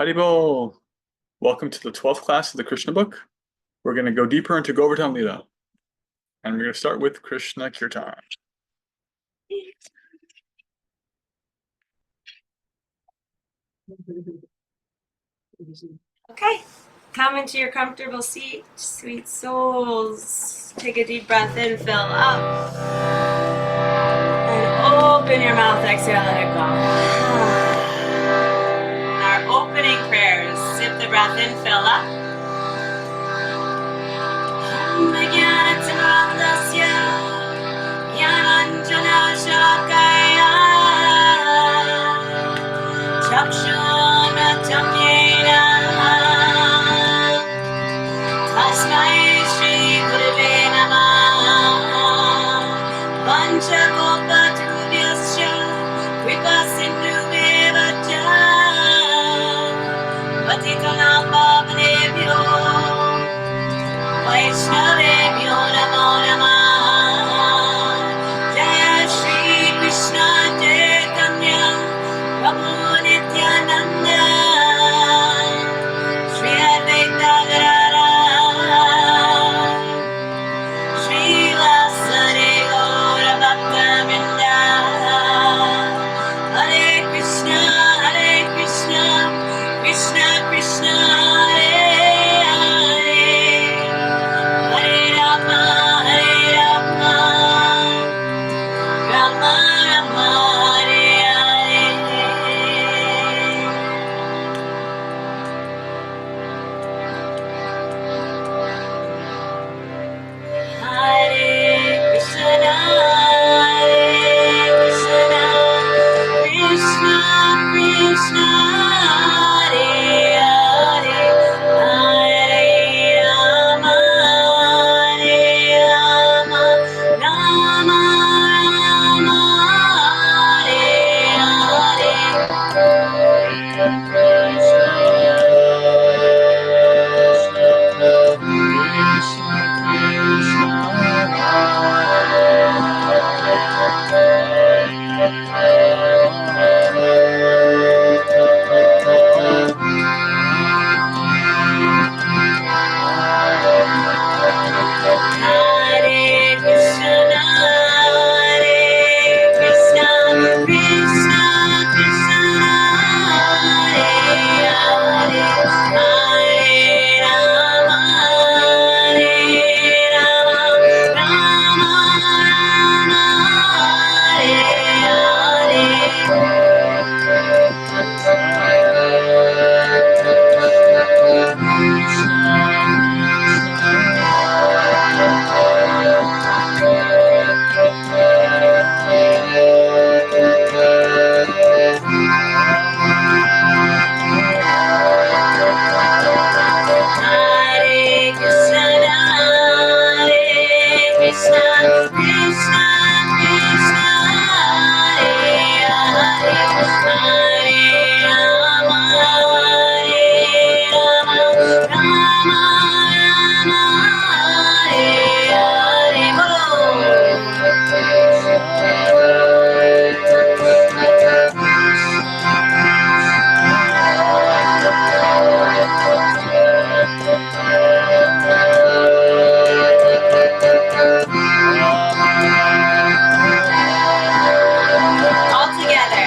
Haribol! Welcome to the 12th class of the Krishna book. We're going to go deeper into Govardhan Lila. And we're going to start with Krishna Kirtan. Okay, come into your comfortable seat, sweet souls. Take a deep breath in, fill up. And open your mouth, exhale, let it go. Our opening prayers, sip the breath in, fill up. Vaishnavebhyo namo namah. Jaya Shri Krishna Chaitanya Prabhu Nityananda Shri Advaita Gadadhara Shri Vasari Gaura Bhakta-vrinda. Hare Krishna, Krishna Krishna, Hare Hare Rama, Rama Rama, Hare Hare. Hare Krishna, Krishna Krishna, Hare Hare, Hare Rama, Rama Rama, Hare Krishna, Krishna Krishna, Hare Hare, Hare Rama, Rama Rama, Hare Krishna, Krishna Krishna, Hare Hare, Hare Rama, Rama Rama, Hare All together.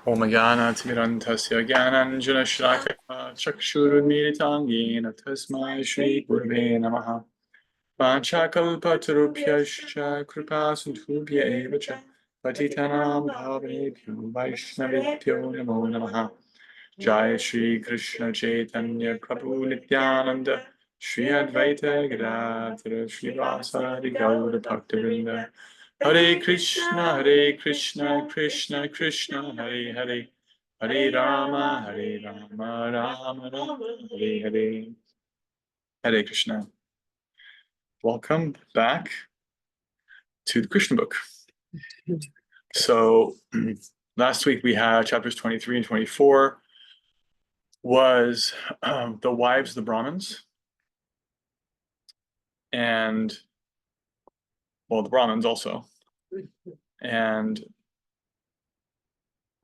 Om Gyanatimirandasya Gyananjana Shlakaya Chakshurunmilitam Yena Tasmai Shri Gurave Namaha Panchakalpatarubhyascha Kripasindhubhya Eva Cha Patitanam Bhavebhyo Vaishnavibhyo Namo Namaha Jai Shri Krishna Chaitanya Prabhu Nityananda Shri Advaita Gadadhara Shri Vasari Gaura Bhaktivinoda Hare Krishna, Krishna Krishna, Hare Hare, Hare Rama, Rama Rama, Hare Hare. Hare Krishna. Welcome back to the Krishna book. So last week we had chapters 23 and 24 was the wives of the Brahmins. And, well, the Brahmins also. And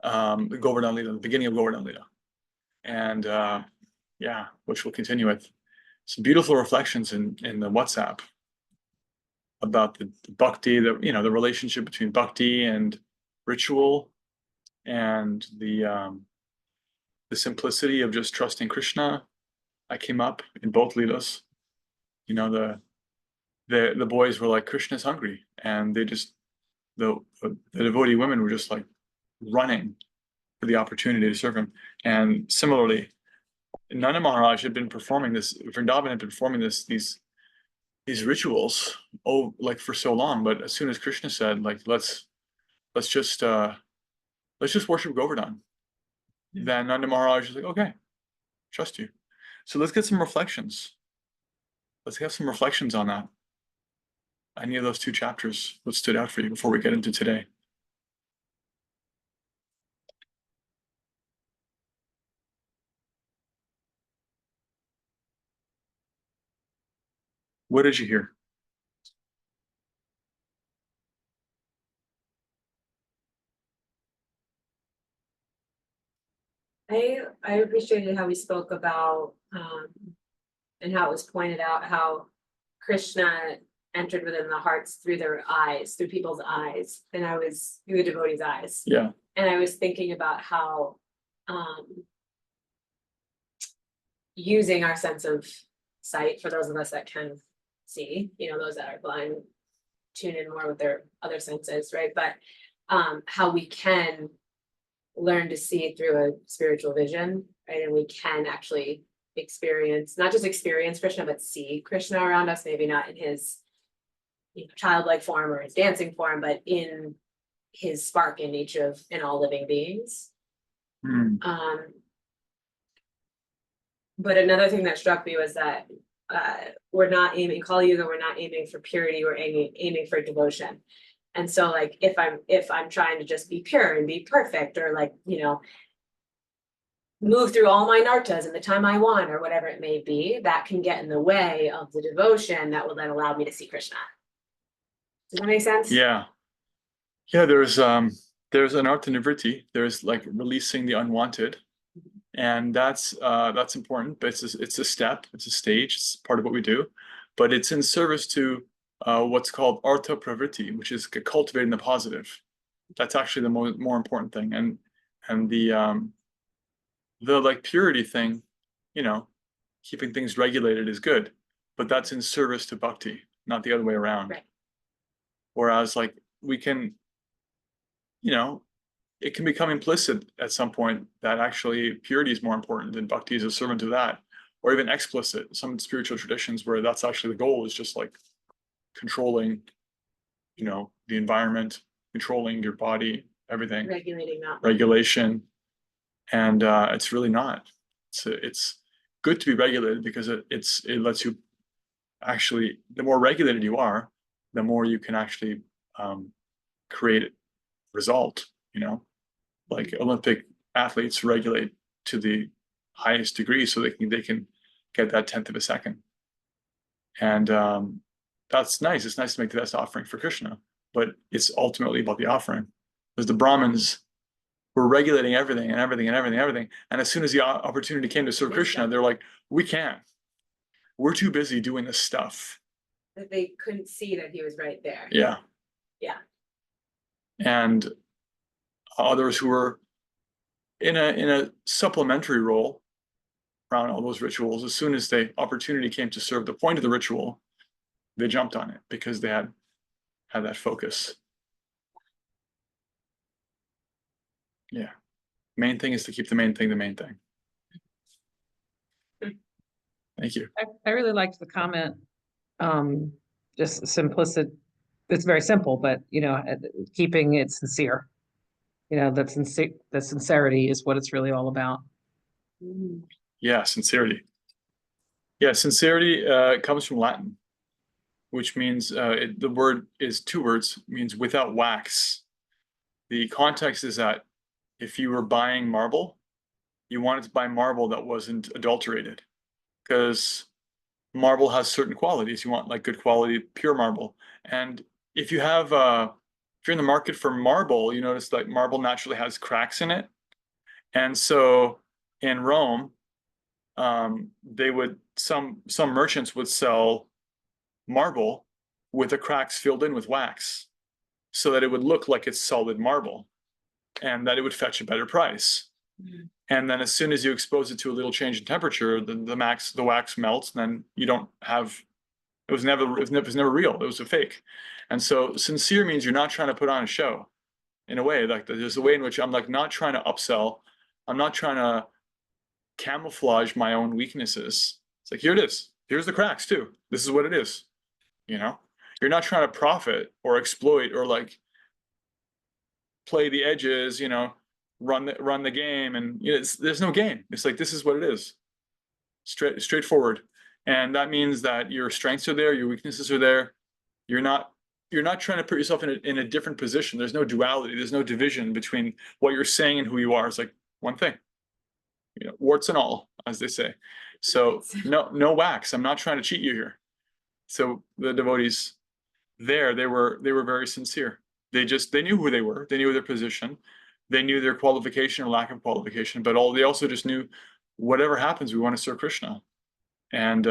the Govardhan Lila, the beginning of Govardhan Lila. And yeah, which we'll continue with. Some beautiful reflections in the WhatsApp about the bhakti, the relationship between bhakti and ritual, and the simplicity of just trusting Krishna. I came up in both leelas. The boys were like, Krishna's hungry, and they just the devotee women were just like running for the opportunity to serve him. And similarly, Nanda Maharaj had been performing this. Vrindavan had been performing these rituals like for so long, but as soon as Krishna said, like, let's just worship Govardhan, then Nanda Maharaj is like, okay, trust you. So let's get some reflections. Let's have some reflections on that. Any of those two chapters, what stood out for you before we get into today? What did you hear? I appreciated how we spoke about and how it was pointed out how Krishna entered within the hearts through their eyes, through people's eyes, and I was through the devotees' eyes. Yeah. And I was thinking about how using our sense of sight, for those of us that can see, those that are blind tune in more with their other senses, right? But how we can learn to see through a spiritual vision, right? And we can actually not just experience Krishna, but see Krishna around us, maybe not in his childlike form or his dancing form, but in his spark in all living beings. But another thing that struck me was that we're not aiming, Kali Yuga, we're not aiming for purity, we're aiming for devotion. And so like if I'm trying to just be pure and be perfect, or like, move through all my nartas in the time I want, or whatever it may be, that can get in the way of the devotion that will then allow me to see Krishna. Does that make sense? Yeah. Yeah, there's an artha nivritti. There's like releasing the unwanted. And that's important, but it's a step, it's a stage, it's part of what we do, but it's in service to what's called artha pravritti, which is cultivating the positive. That's actually the more important thing. And the like purity thing, keeping things regulated is good, but that's in service to bhakti, not the other way around. Right. Whereas like we can, it can become implicit at some point that actually purity is more important and bhakti is a servant of that, or even explicit, some spiritual traditions where that's actually the goal, is just like controlling, the environment, controlling your body, everything. Regulating that. Regulation. And it's really not. It's good to be regulated because it lets you actually, the more regulated you are, the more you can actually create result, like Olympic athletes regulate to the highest degree so they can get that 1/10 of a second. And that's nice. It's nice to make the best offering for Krishna, but it's ultimately about the offering. Because the Brahmins were regulating everything. And as soon as the opportunity came to serve Krishna, they're like, we can't. We're too busy doing this stuff. That they couldn't see that he was right there. Yeah. Yeah. And others who were in a supplementary role around all those rituals. As soon as the opportunity came to serve the point of the ritual, they jumped on it because they had that focus. Yeah. Main thing is to keep the main thing the main thing. Thank you. I really liked the comment. Just simplicity. It's very simple, but keeping it sincere. That sincerity is what it's really all about. Yeah, sincerity. Yeah, sincerity comes from Latin, which means the word is two words, means without wax. The context is that if you were buying marble, you wanted to buy marble that wasn't adulterated, because marble has certain qualities. You want like good quality, pure marble. And if you have, if you're in the market for marble, you notice that marble naturally has cracks in it. And so in Rome, they would, some merchants would sell marble with the cracks filled in with wax so that it would look like it's solid marble and that it would fetch a better price. And then as soon as you expose it to a little change in temperature, the wax melts, and then you don't have, it was never real. It was a fake. And so sincere means you're not trying to put on a show. In a way, like there's a way in which I'm like not trying to upsell. I'm not trying to camouflage my own weaknesses. It's like, here it is. Here's the cracks too. This is what it is. You're not trying to profit or exploit or like play the edges, run the game, and there's no game. It's like, this is what it is. Straightforward. And that means that your strengths are there, your weaknesses are there. You're not trying to put yourself in a different position. There's no duality. There's no division between what you're saying and who you are. It's like one thing. Warts and all, as they say. So no wax. I'm not trying to cheat you here. So the devotees there, they were very sincere. They knew who they were. They knew their position. They knew their qualification or lack of qualification. But they also just knew, whatever happens, we want to serve Krishna. And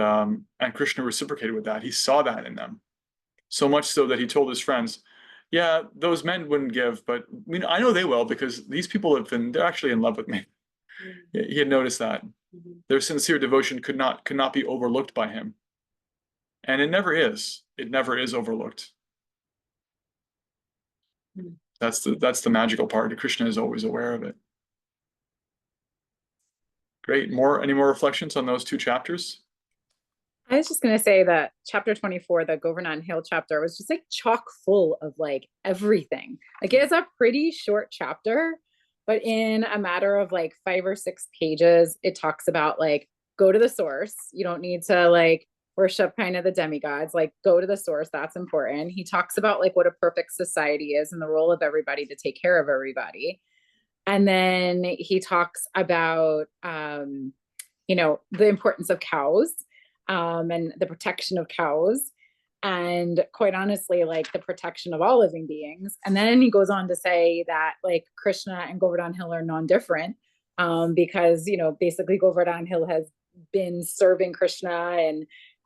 Krishna reciprocated with that. He saw that in them. So much so that he told his friends, yeah, those men wouldn't give, but I know they will, because these people they're actually in love with me. He had noticed that. Their sincere devotion could not be overlooked by him. And it never is. It never is overlooked. That's the magical part. Krishna is always aware of it. Great. Any more reflections on those two chapters? I was just going to say that chapter 24, the Govardhan Hill chapter, was just like chock full of like everything. Like it's a pretty short chapter, but in a matter of like 5 or 6 pages, it talks about like, go to the source. You don't need to like worship kind of the demigods, like go to the source. That's important. He talks about like what a perfect society is and the role of everybody to take care of everybody. And then he talks about, the importance of cows. And the protection of cows, and quite honestly, like the protection of all living beings. And then he goes on to say that like Krishna and Govardhan Hill are non-different, because basically Govardhan Hill has been serving Krishna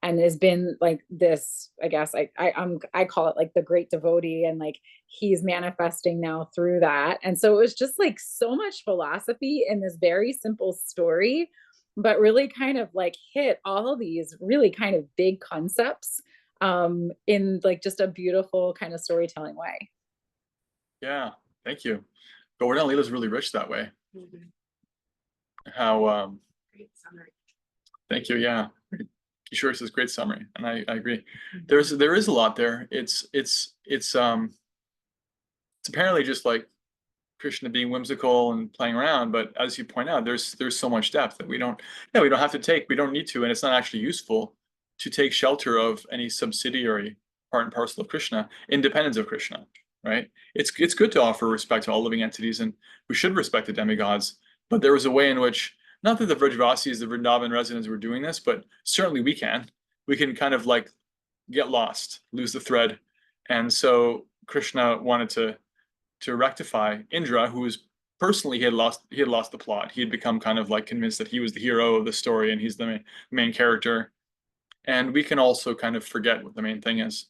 and has been like this, I guess I call it like the great devotee, and like he's manifesting now through that. And so it was just like so much philosophy in this very simple story, but really kind of like hit all of these really kind of big concepts in like just a beautiful kind of storytelling way. Yeah, thank you. Govardhan Leela is really rich that way. How Great summary. Thank you. Yeah, Kishore says great summary, and I agree. There is a lot there. It's apparently just like Krishna being whimsical and playing around, but as you point out, there's so much depth that we don't have to take. We don't need to, and it's not actually useful to take shelter of any subsidiary part and parcel of Krishna, independence of Krishna, right? It's good to offer respect to all living entities, and we should respect the demigods. But there was a way in which, not that the Vrajavasis, the Vrindavan residents, were doing this, but certainly we can kind of like get lost, lose the thread, and so Krishna wanted to rectify Indra, who was personally he had lost the plot. He had become kind of like convinced that he was the hero of the story and he's the main character. And we can also kind of forget what the main thing is,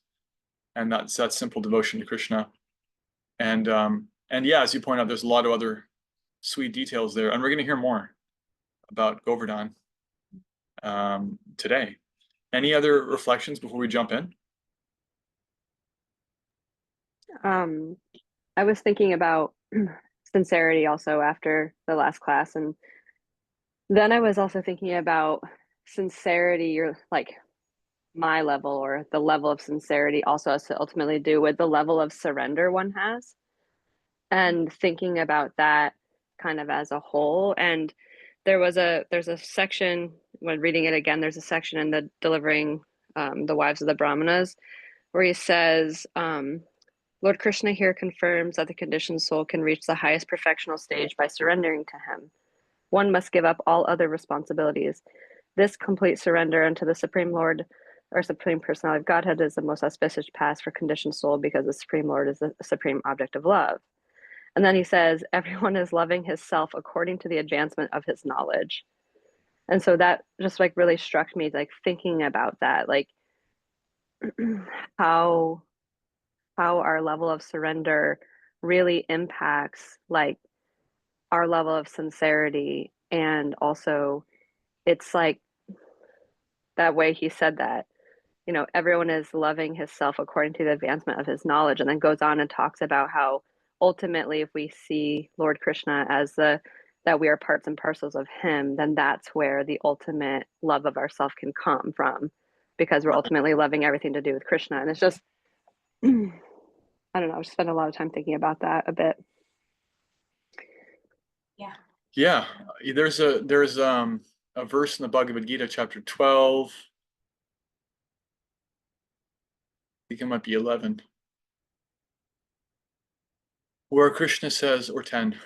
and that's that simple devotion to Krishna. And yeah, as you point out, there's a lot of other sweet details there, and we're going to hear more about Govardhan today. Any other reflections before we jump in? I was thinking about sincerity also after the last class, and then I was also thinking about sincerity, or like my level or the level of sincerity also has to ultimately do with the level of surrender one has, and thinking about that kind of as a whole. And there's a section when reading it again, there's a section in the Delivering the Wives of the Brahmanas where he says, Lord Krishna here confirms that the conditioned soul can reach the highest perfectional stage by surrendering to him. One must give up all other responsibilities. This complete surrender unto the Supreme Lord or Supreme Personality of Godhead is the most auspicious path for conditioned soul, because the Supreme Lord is the supreme object of love. And then he says, everyone is loving his self according to the advancement of his knowledge. And so that just like really struck me, like thinking about that, like how our level of surrender really impacts like our level of sincerity. And also it's like that way he said that, you know, everyone is loving his self according to the advancement of his knowledge, and then goes on and talks about how ultimately if we see Lord Krishna as that we are parts and parcels of him, then that's where the ultimate love of ourself can come from, because we're ultimately loving everything to do with Krishna. And it's just I don't know, I spent a lot of time thinking about that a bit. Yeah, there's a verse in the Bhagavad Gita, chapter 12. I think it might be 11, where Krishna says, or 10, I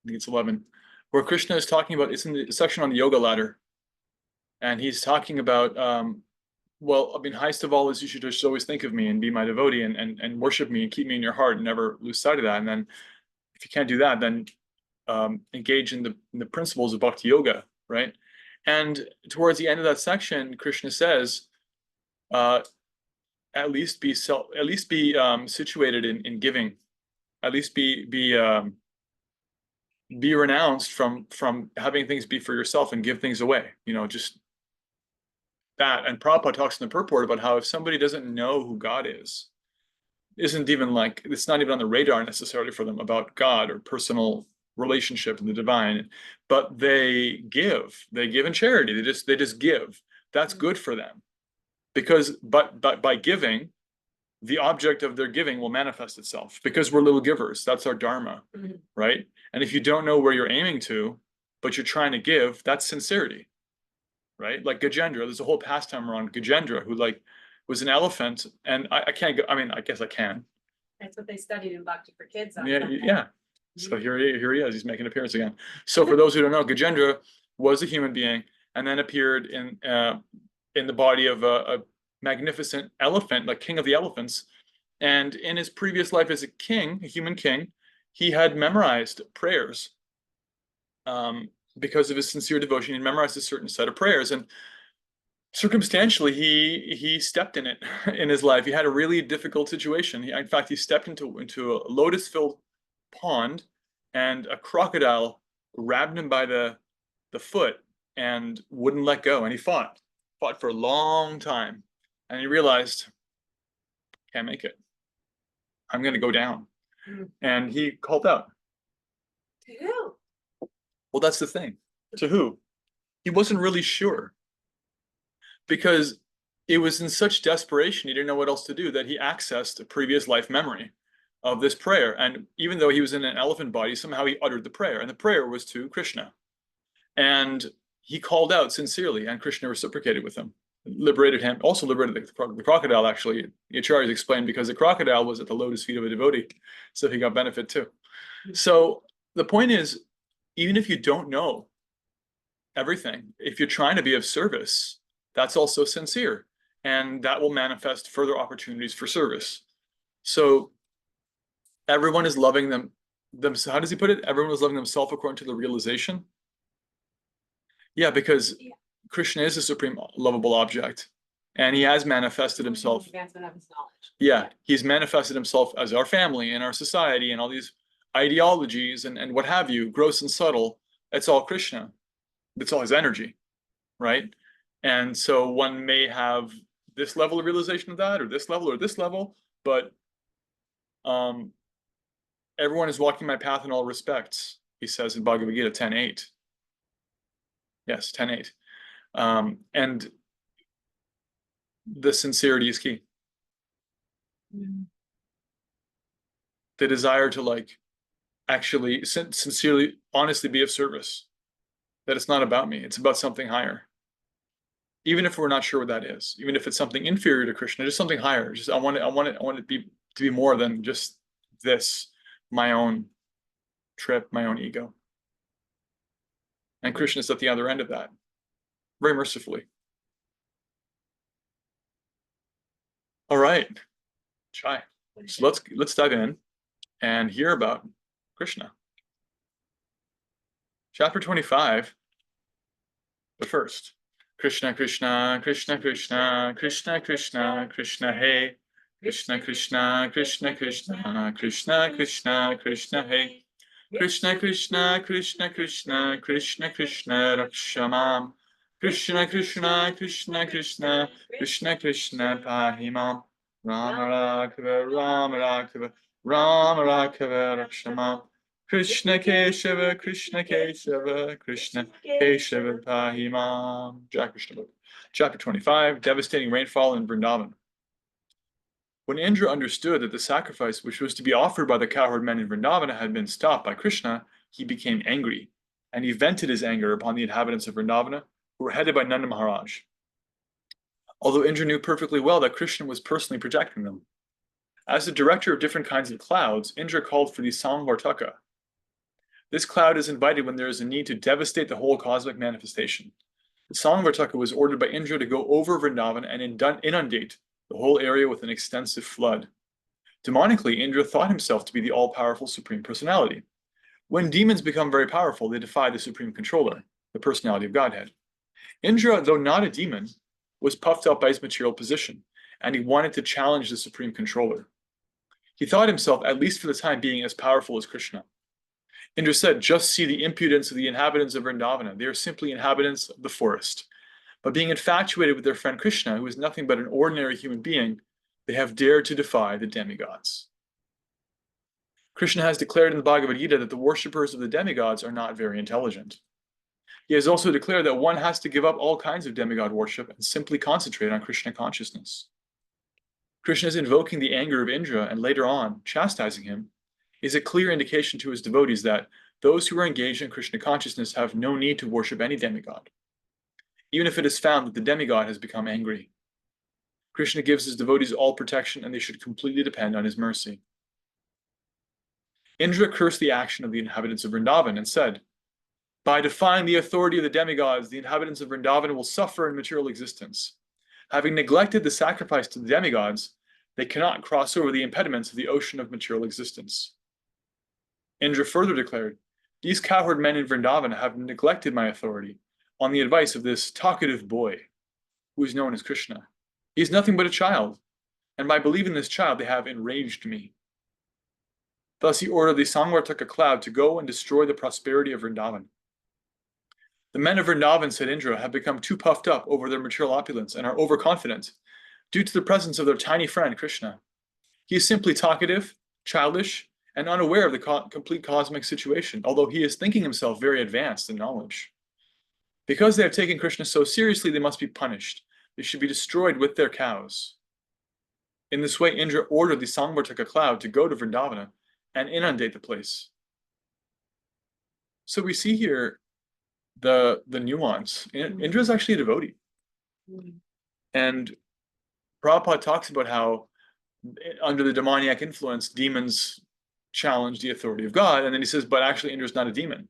think it's 11, where Krishna is talking about, it's in the section on the yoga ladder, and he's talking about, well, I mean, highest of all is you should just always think of me and be my devotee and worship me and keep me in your heart and never lose sight of that. And then if you can't do that, then engage in the principles of bhakti yoga, right? And towards the end of that section, Krishna says, at least be situated in giving, at least be renounced from having things be for yourself and give things away. You know, just that. And Prabhupada talks in the purport about how if somebody doesn't know who God is, isn't even like, it's not even on the radar necessarily for them about God or personal relationship and the divine, but they give in charity. They just give. That's good for them, because but by giving, the object of their giving will manifest itself, because we're little givers. That's our dharma, right? And if you don't know where you're aiming to, but you're trying to give, that's sincerity, right? Like Gajendra, there's a whole pastime around Gajendra, who like was an elephant, and I can't go, I mean, I guess I can. That's what they studied in Bhakti for Kids. Yeah. So here he is. He's making an appearance again. So for those who don't know, Gajendra was a human being and then appeared in the body of a magnificent elephant, like king of the elephants. And in his previous life as a king, a human king, he had memorized prayers. Because of his sincere devotion, he memorized a certain set of prayers. And circumstantially, he stepped in it in his life. He had a really difficult situation. In fact, he stepped into a lotus-filled pond, and a crocodile grabbed him by the foot and wouldn't let go. And he fought for a long time, and he realized, can't make it. I'm going to go down. And he called out. To who? Well, that's the thing. To who? He wasn't really sure, because it was in such desperation, he didn't know what else to do, that he accessed a previous life memory of this prayer. And even though he was in an elephant body, somehow he uttered the prayer, and the prayer was to Krishna. And he called out sincerely, and Krishna reciprocated with him, liberated him, also liberated the crocodile. Actually, the acharyas explained, because the crocodile was at the lotus feet of a devotee, so he got benefit too. So the point is, even if you don't know everything, if you're trying to be of service, that's also sincere, and that will manifest further opportunities for service. So everyone is loving them. How does he put it? Everyone is loving themselves according to the realization. Yeah, because Krishna is a supreme lovable object, and he has manifested himself. Advancement of his knowledge. Yeah, he's manifested himself as our family and our society and all these ideologies and what have you, gross and subtle, that's all Krishna. That's all his energy, right? And so one may have this level of realization of that, or this level, but everyone is walking my path in all respects, he says in Bhagavad Gita 10:8. Yes, 10:8. And the sincerity is key. The desire to like actually sincerely, honestly be of service. That it's not about me, it's about something higher. Even if we're not sure what that is, even if it's something inferior to Krishna, just something higher. Just I want it to be more than just this, my own trip, my own ego. And Krishna is at the other end of that, very mercifully. All right, Chai. So let's dive in and hear about Krishna. Chapter 25, the first. Krishna, Krishna, Krishna, Krishna, Krishna, Krishna, Krishna, hey. Krishna, Krishna, Krishna, Krishna, Krishna, Krishna, Krishna, hey. Krishna, Krishna, Krishna, Krishna, Krishna, Krishna, Rakshamam. Krishna, Krishna, Krishna, Krishna, Krishna, Krishna, Pahimam. Rama Raghava, Rama Raghava, Rama Raghava, Rakshamam. Krishna Keshava, Krishna Keshava, Krishna Keshava, Pahimam. Jai Krishna Book. Chapter 25, Devastating Rainfall in Vrindavan. When Indra understood that the sacrifice which was to be offered by the cowherd men in Vrindavana had been stopped by Krishna, he became angry, and he vented his anger upon the inhabitants of Vrindavana, who were headed by Nanda Maharaj. Although Indra knew perfectly well that Krishna was personally protecting them. As the director of different kinds of clouds, Indra called for the Samvartaka. This cloud is invited when there is a need to devastate the whole cosmic manifestation. The Samvartaka was ordered by Indra to go over Vrindavan and inundate the whole area with an extensive flood. Demonically, Indra thought himself to be the all-powerful Supreme Personality. When demons become very powerful, they defy the Supreme Controller, the Personality of Godhead. Indra, though not a demon, was puffed up by his material position, and he wanted to challenge the Supreme Controller. He thought himself, at least for the time being, as powerful as Krishna. Indra said, "Just see the impudence of the inhabitants of Vrindavana. They are simply inhabitants of the forest. But being infatuated with their friend Krishna, who is nothing but an ordinary human being, they have dared to defy the demigods." Krishna has declared in the Bhagavad Gita that the worshippers of the demigods are not very intelligent. He has also declared that one has to give up all kinds of demigod worship and simply concentrate on Krishna consciousness. Krishna's invoking the anger of Indra and later on chastising him is a clear indication to his devotees that those who are engaged in Krishna consciousness have no need to worship any demigod, even if it is found that the demigod has become angry. Krishna gives his devotees all protection, and they should completely depend on his mercy. Indra cursed the action of the inhabitants of Vrindavan and said, "By defying the authority of the demigods, the inhabitants of Vrindavan will suffer in material existence. Having neglected the sacrifice to the demigods, they cannot cross over the impediments of the ocean of material existence." Indra further declared, "These cowherd men in Vrindavan have neglected my authority on the advice of this talkative boy, who is known as Krishna. He is nothing but a child, and by believing this child, they have enraged me." Thus he ordered the Samvartaka cloud to go and destroy the prosperity of Vrindavan. The men of Vrindavan, said Indra, have become too puffed up over their material opulence and are overconfident due to the presence of their tiny friend Krishna. He is simply talkative, childish, and unaware of the complete cosmic situation, although he is thinking himself very advanced in knowledge. Because they have taken Krishna so seriously, they must be punished. They should be destroyed with their cows. In this way, Indra ordered the Samvartaka cloud to go to Vrindavana and inundate the place. So we see here the nuance. Indra is actually a devotee. And Prabhupada talks about how under the demoniac influence, demons challenge the authority of God. And then he says, but actually Indra's not a demon,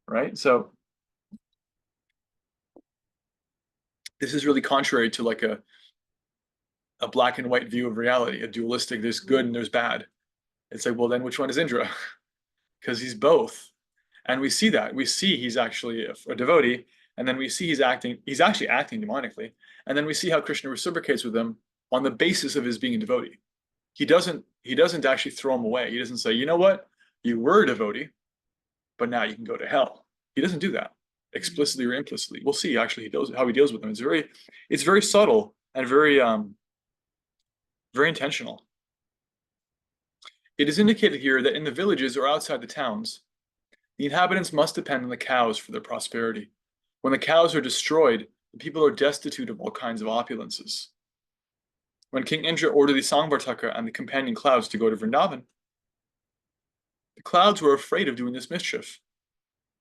right? So this is really contrary to like a black and white view of reality, a dualistic, there's good and there's bad. It's like, well, then which one is Indra? Because he's both. And we see that. We see he's actually a devotee, and then we see he's actually acting demonically. And then we see how Krishna reciprocates with him on the basis of his being a devotee. He doesn't actually throw him away. He doesn't say, you know what? you were a devotee, but now you can go to hell. He doesn't do that explicitly or implicitly. We'll see actually how he deals with them. It's very subtle and very intentional. It is indicated here that in the villages or outside the towns, the inhabitants must depend on the cows for their prosperity. When the cows are destroyed, the people are destitute of all kinds of opulences. When King Indra ordered the Sangvartaka and the companion clouds to go to Vrindavan, the clouds were afraid of doing this mischief.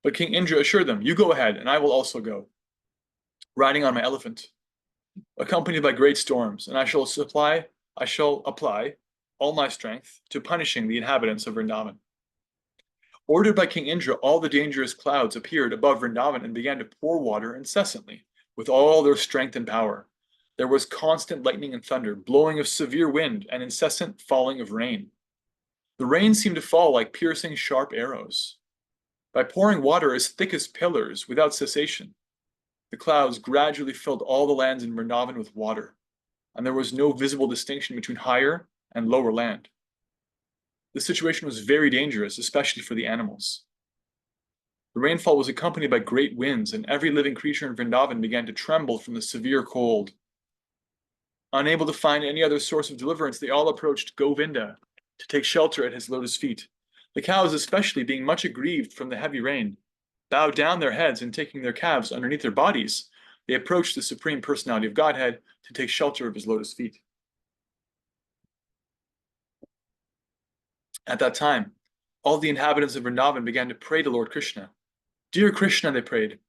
But King Indra assured them, "You go ahead, and I will also go, riding on my elephant, accompanied by great storms, and I shall apply all my strength to punishing the inhabitants of Vrindavan." Ordered by King Indra, all the dangerous clouds appeared above Vrindavan and began to pour water incessantly, with all their strength and power. There was constant lightning and thunder, blowing of severe wind, and incessant falling of rain. The rain seemed to fall like piercing sharp arrows. By pouring water as thick as pillars without cessation, the clouds gradually filled all the lands in Vrindavan with water, and there was no visible distinction between higher and lower land. The situation was very dangerous, especially for the animals. The rainfall was accompanied by great winds, and every living creature in Vrindavan began to tremble from the severe cold. Unable to find any other source of deliverance, they all approached Govinda to take shelter at his lotus feet. The cows, especially, being much aggrieved from the heavy rain, bowed down their heads and taking their calves underneath their bodies, they approached the Supreme Personality of Godhead to take shelter of his lotus feet. At that time, all the inhabitants of Vrindavan began to pray to Lord Krishna. "Dear Krishna," they prayed,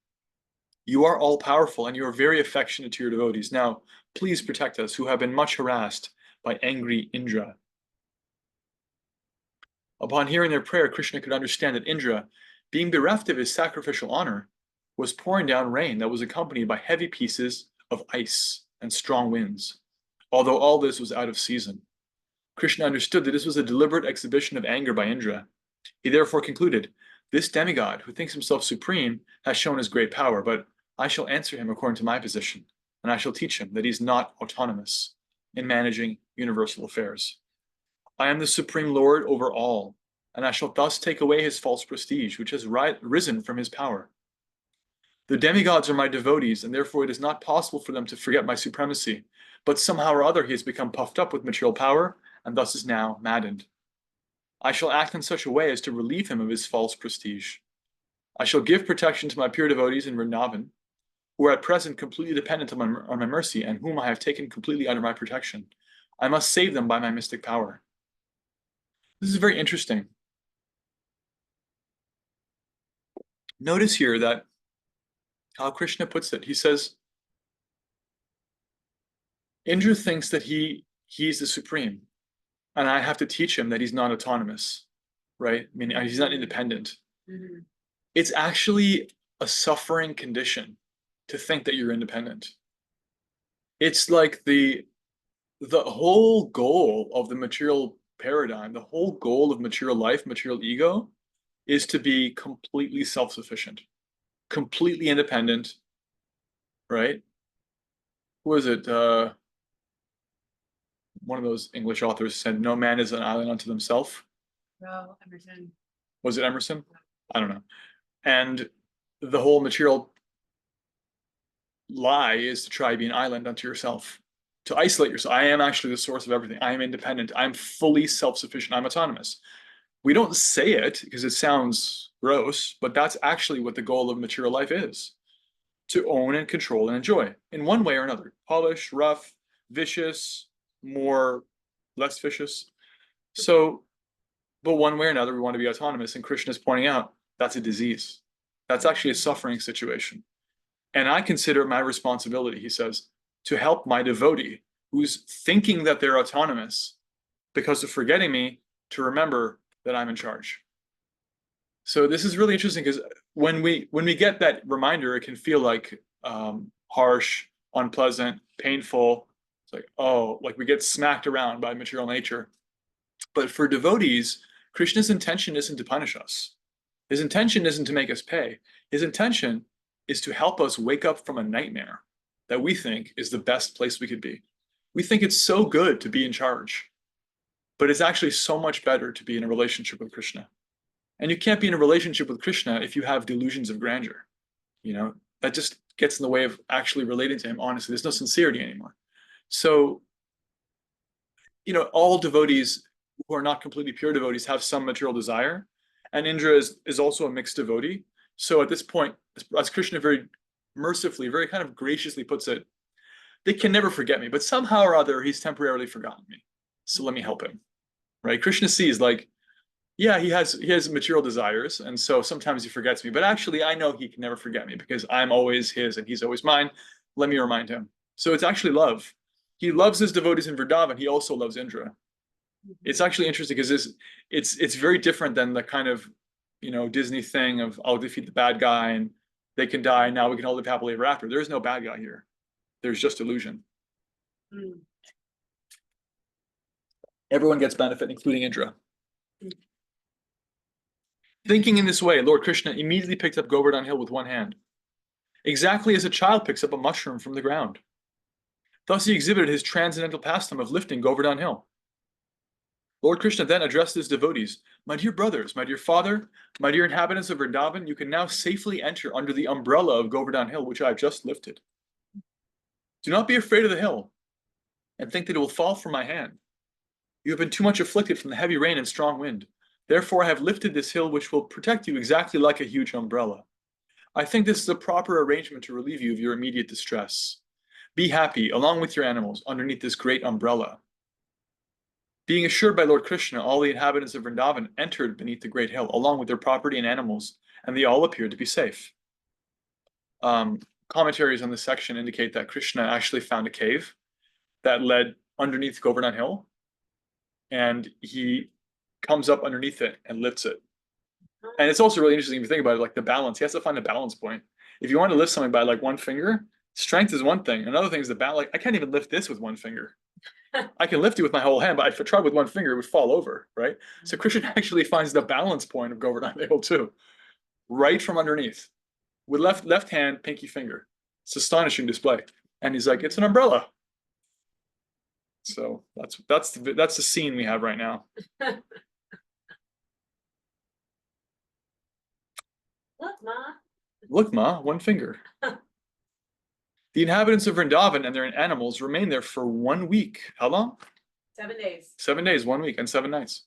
"you are all-powerful and you are very affectionate to your devotees. Now, please protect us, who have been much harassed by angry Indra." Upon hearing their prayer, Krishna could understand that Indra, being bereft of his sacrificial honor, was pouring down rain that was accompanied by heavy pieces of ice and strong winds, although all this was out of season. Krishna understood that this was a deliberate exhibition of anger by Indra. He therefore concluded, "This demigod, who thinks himself supreme, has shown his great power, but I shall answer him according to my position, and I shall teach him that he is not autonomous in managing universal affairs. I am the supreme lord over all, and I shall thus take away his false prestige, which has risen from his power. The demigods are my devotees, and therefore it is not possible for them to forget my supremacy, but somehow or other he has become puffed up with material power, and thus is now maddened. I shall act in such a way as to relieve him of his false prestige. I shall give protection to my pure devotees in Vrindavan, who are at present completely dependent on my mercy, and whom I have taken completely under my protection. I must save them by my mystic power." This is very interesting. Notice here that how Krishna puts it. He says, Indra thinks that he's the supreme, and I have to teach him that he's not autonomous, right? I mean, he's not independent. Mhm. It's actually a suffering condition to think that you're independent. It's like the whole goal of the material paradigm, the whole goal of material life, material ego, is to be completely self-sufficient, completely independent, right? Who was it? One of those English authors said, "No man is an island unto themselves." Well, Emerson. Was it Emerson? I don't know. And the whole material lie is to try to be an island unto yourself, to isolate yourself. I am actually the source of everything. I am independent. I'm fully self-sufficient. I'm autonomous. We don't say it because it sounds gross, but that's actually what the goal of material life is: to own and control and enjoy in one way or another. Polished, rough, vicious, less vicious. So, but one way or another, we want to be autonomous. And Krishna is pointing out that's a disease. That's actually a suffering situation. And I consider it my responsibility, he says, to help my devotee who's thinking that they're autonomous because of forgetting me, to remember that I'm in charge. So this is really interesting because when we get that reminder, it can feel like harsh, unpleasant, painful. It's like, oh, like we get smacked around by material nature. But for devotees, Krishna's intention isn't to punish us. His intention isn't to make us pay. His intention is to help us wake up from a nightmare that we think is the best place we could be. We think it's so good to be in charge, but it's actually so much better to be in a relationship with Krishna. And you can't be in a relationship with Krishna if you have delusions of grandeur. That just gets in the way of actually relating to him honestly. There's no sincerity anymore. So, all devotees who are not completely pure devotees have some material desire. And Indra is also a mixed devotee. So at this point, as Krishna very mercifully, very kind of graciously puts it, they can never forget me, but somehow or other, he's temporarily forgotten me. So let me help him, right? Krishna sees yeah, he has material desires, and so sometimes he forgets me, but actually I know he can never forget me because I'm always his and he's always mine. Let me remind him. So it's actually love. He loves his devotees in Vrindavan. He also loves Indra. It's actually interesting because it's very different than the kind of Disney thing of I'll defeat the bad guy and they can die. Now we can all live happily ever after. There is no bad guy here. There's just illusion. Mm. Everyone gets benefit, including Indra. Thinking in this way, Lord Krishna immediately picked up Govardhan Hill with one hand, exactly as a child picks up a mushroom from the ground. Thus he exhibited his transcendental pastime of lifting Govardhan Hill. Lord Krishna then addressed his devotees, "My dear brothers, my dear father, my dear inhabitants of Vrindavan, you can now safely enter under the umbrella of Govardhan Hill, which I have just lifted. Do not be afraid of the hill, and think that it will fall from my hand. You have been too much afflicted from the heavy rain and strong wind. Therefore I have lifted this hill which will protect you exactly like a huge umbrella. I think this is a proper arrangement to relieve you of your immediate distress. Be happy, along with your animals, underneath this great umbrella." Being assured by Lord Krishna, all the inhabitants of Vrindavan entered beneath the great hill, along with their property and animals, and they all appeared to be safe. Commentaries on this section indicate that Krishna actually found a cave that led underneath Govardhan Hill, and he comes up underneath it and lifts it. And it's also really interesting if you think about it, like the balance. He has to find a balance point. If you want to lift something by like one finger, strength is one thing. Another thing is the balance. Like I can't even lift this with one finger. I can lift it with my whole hand, but if I tried with one finger, it would fall over, right? So Krishna actually finds the balance point of Govardhan Hill too, right from underneath, with left hand, pinky finger. It's astonishing display. And he's like, "It's an umbrella." So that's the scene we have right now. Look, Ma. Look, Ma, one finger. The inhabitants of Vrindavan and their animals remained there for 1 week. How long? 7 days. 7 days, 1 week, and 7 nights,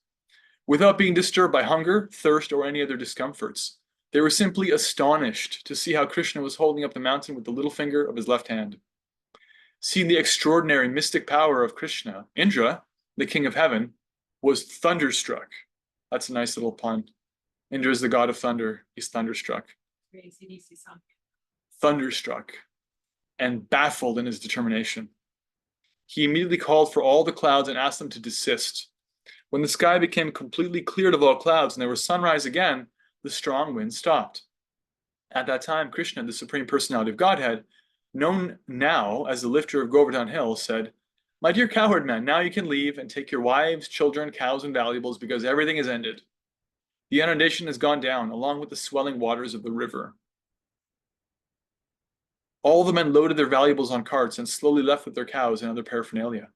without being disturbed by hunger, thirst, or any other discomforts. They were simply astonished to see how Krishna was holding up the mountain with the little finger of his left hand. Seeing the extraordinary mystic power of Krishna, Indra, the king of heaven, was thunderstruck. That's a nice little pun. Indra is the god of thunder. He's thunderstruck. Thunderstruck and baffled in his determination. He immediately called for all the clouds and asked them to desist. When the sky became completely cleared of all clouds and there was sunrise again, the strong wind stopped. At that time, Krishna, the Supreme Personality of Godhead, known now as the lifter of Govardhan Hill, said, "My dear cowherd men, now you can leave and take your wives, children, cows, and valuables because everything is ended. The inundation has gone down, along with the swelling waters of the river." All the men loaded their valuables on carts and slowly left with their cows and other paraphernalia.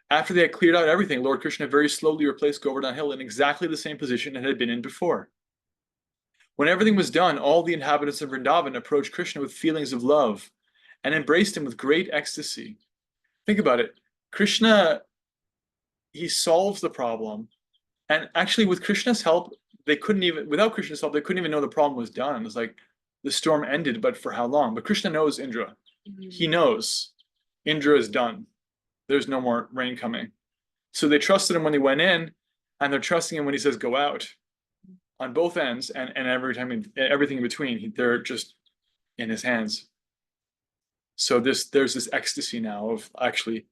After they had cleared out everything, Lord Krishna very slowly replaced Govardhan Hill in exactly the same position it had been in before. When everything was done, all the inhabitants of Vrindavan approached Krishna with feelings of love and embraced him with great ecstasy. Think about it. Krishna, he solves the problem. And actually, with Krishna's help, without Krishna's help, they couldn't even know the problem was done. It's like the storm ended, but for how long? But Krishna knows Indra. He knows Indra is done. There's no more rain coming. So they trusted him when they went in, and they're trusting him when he says go out. On both ends, and every time everything in between, they're just in his hands. So there's this ecstasy now of actually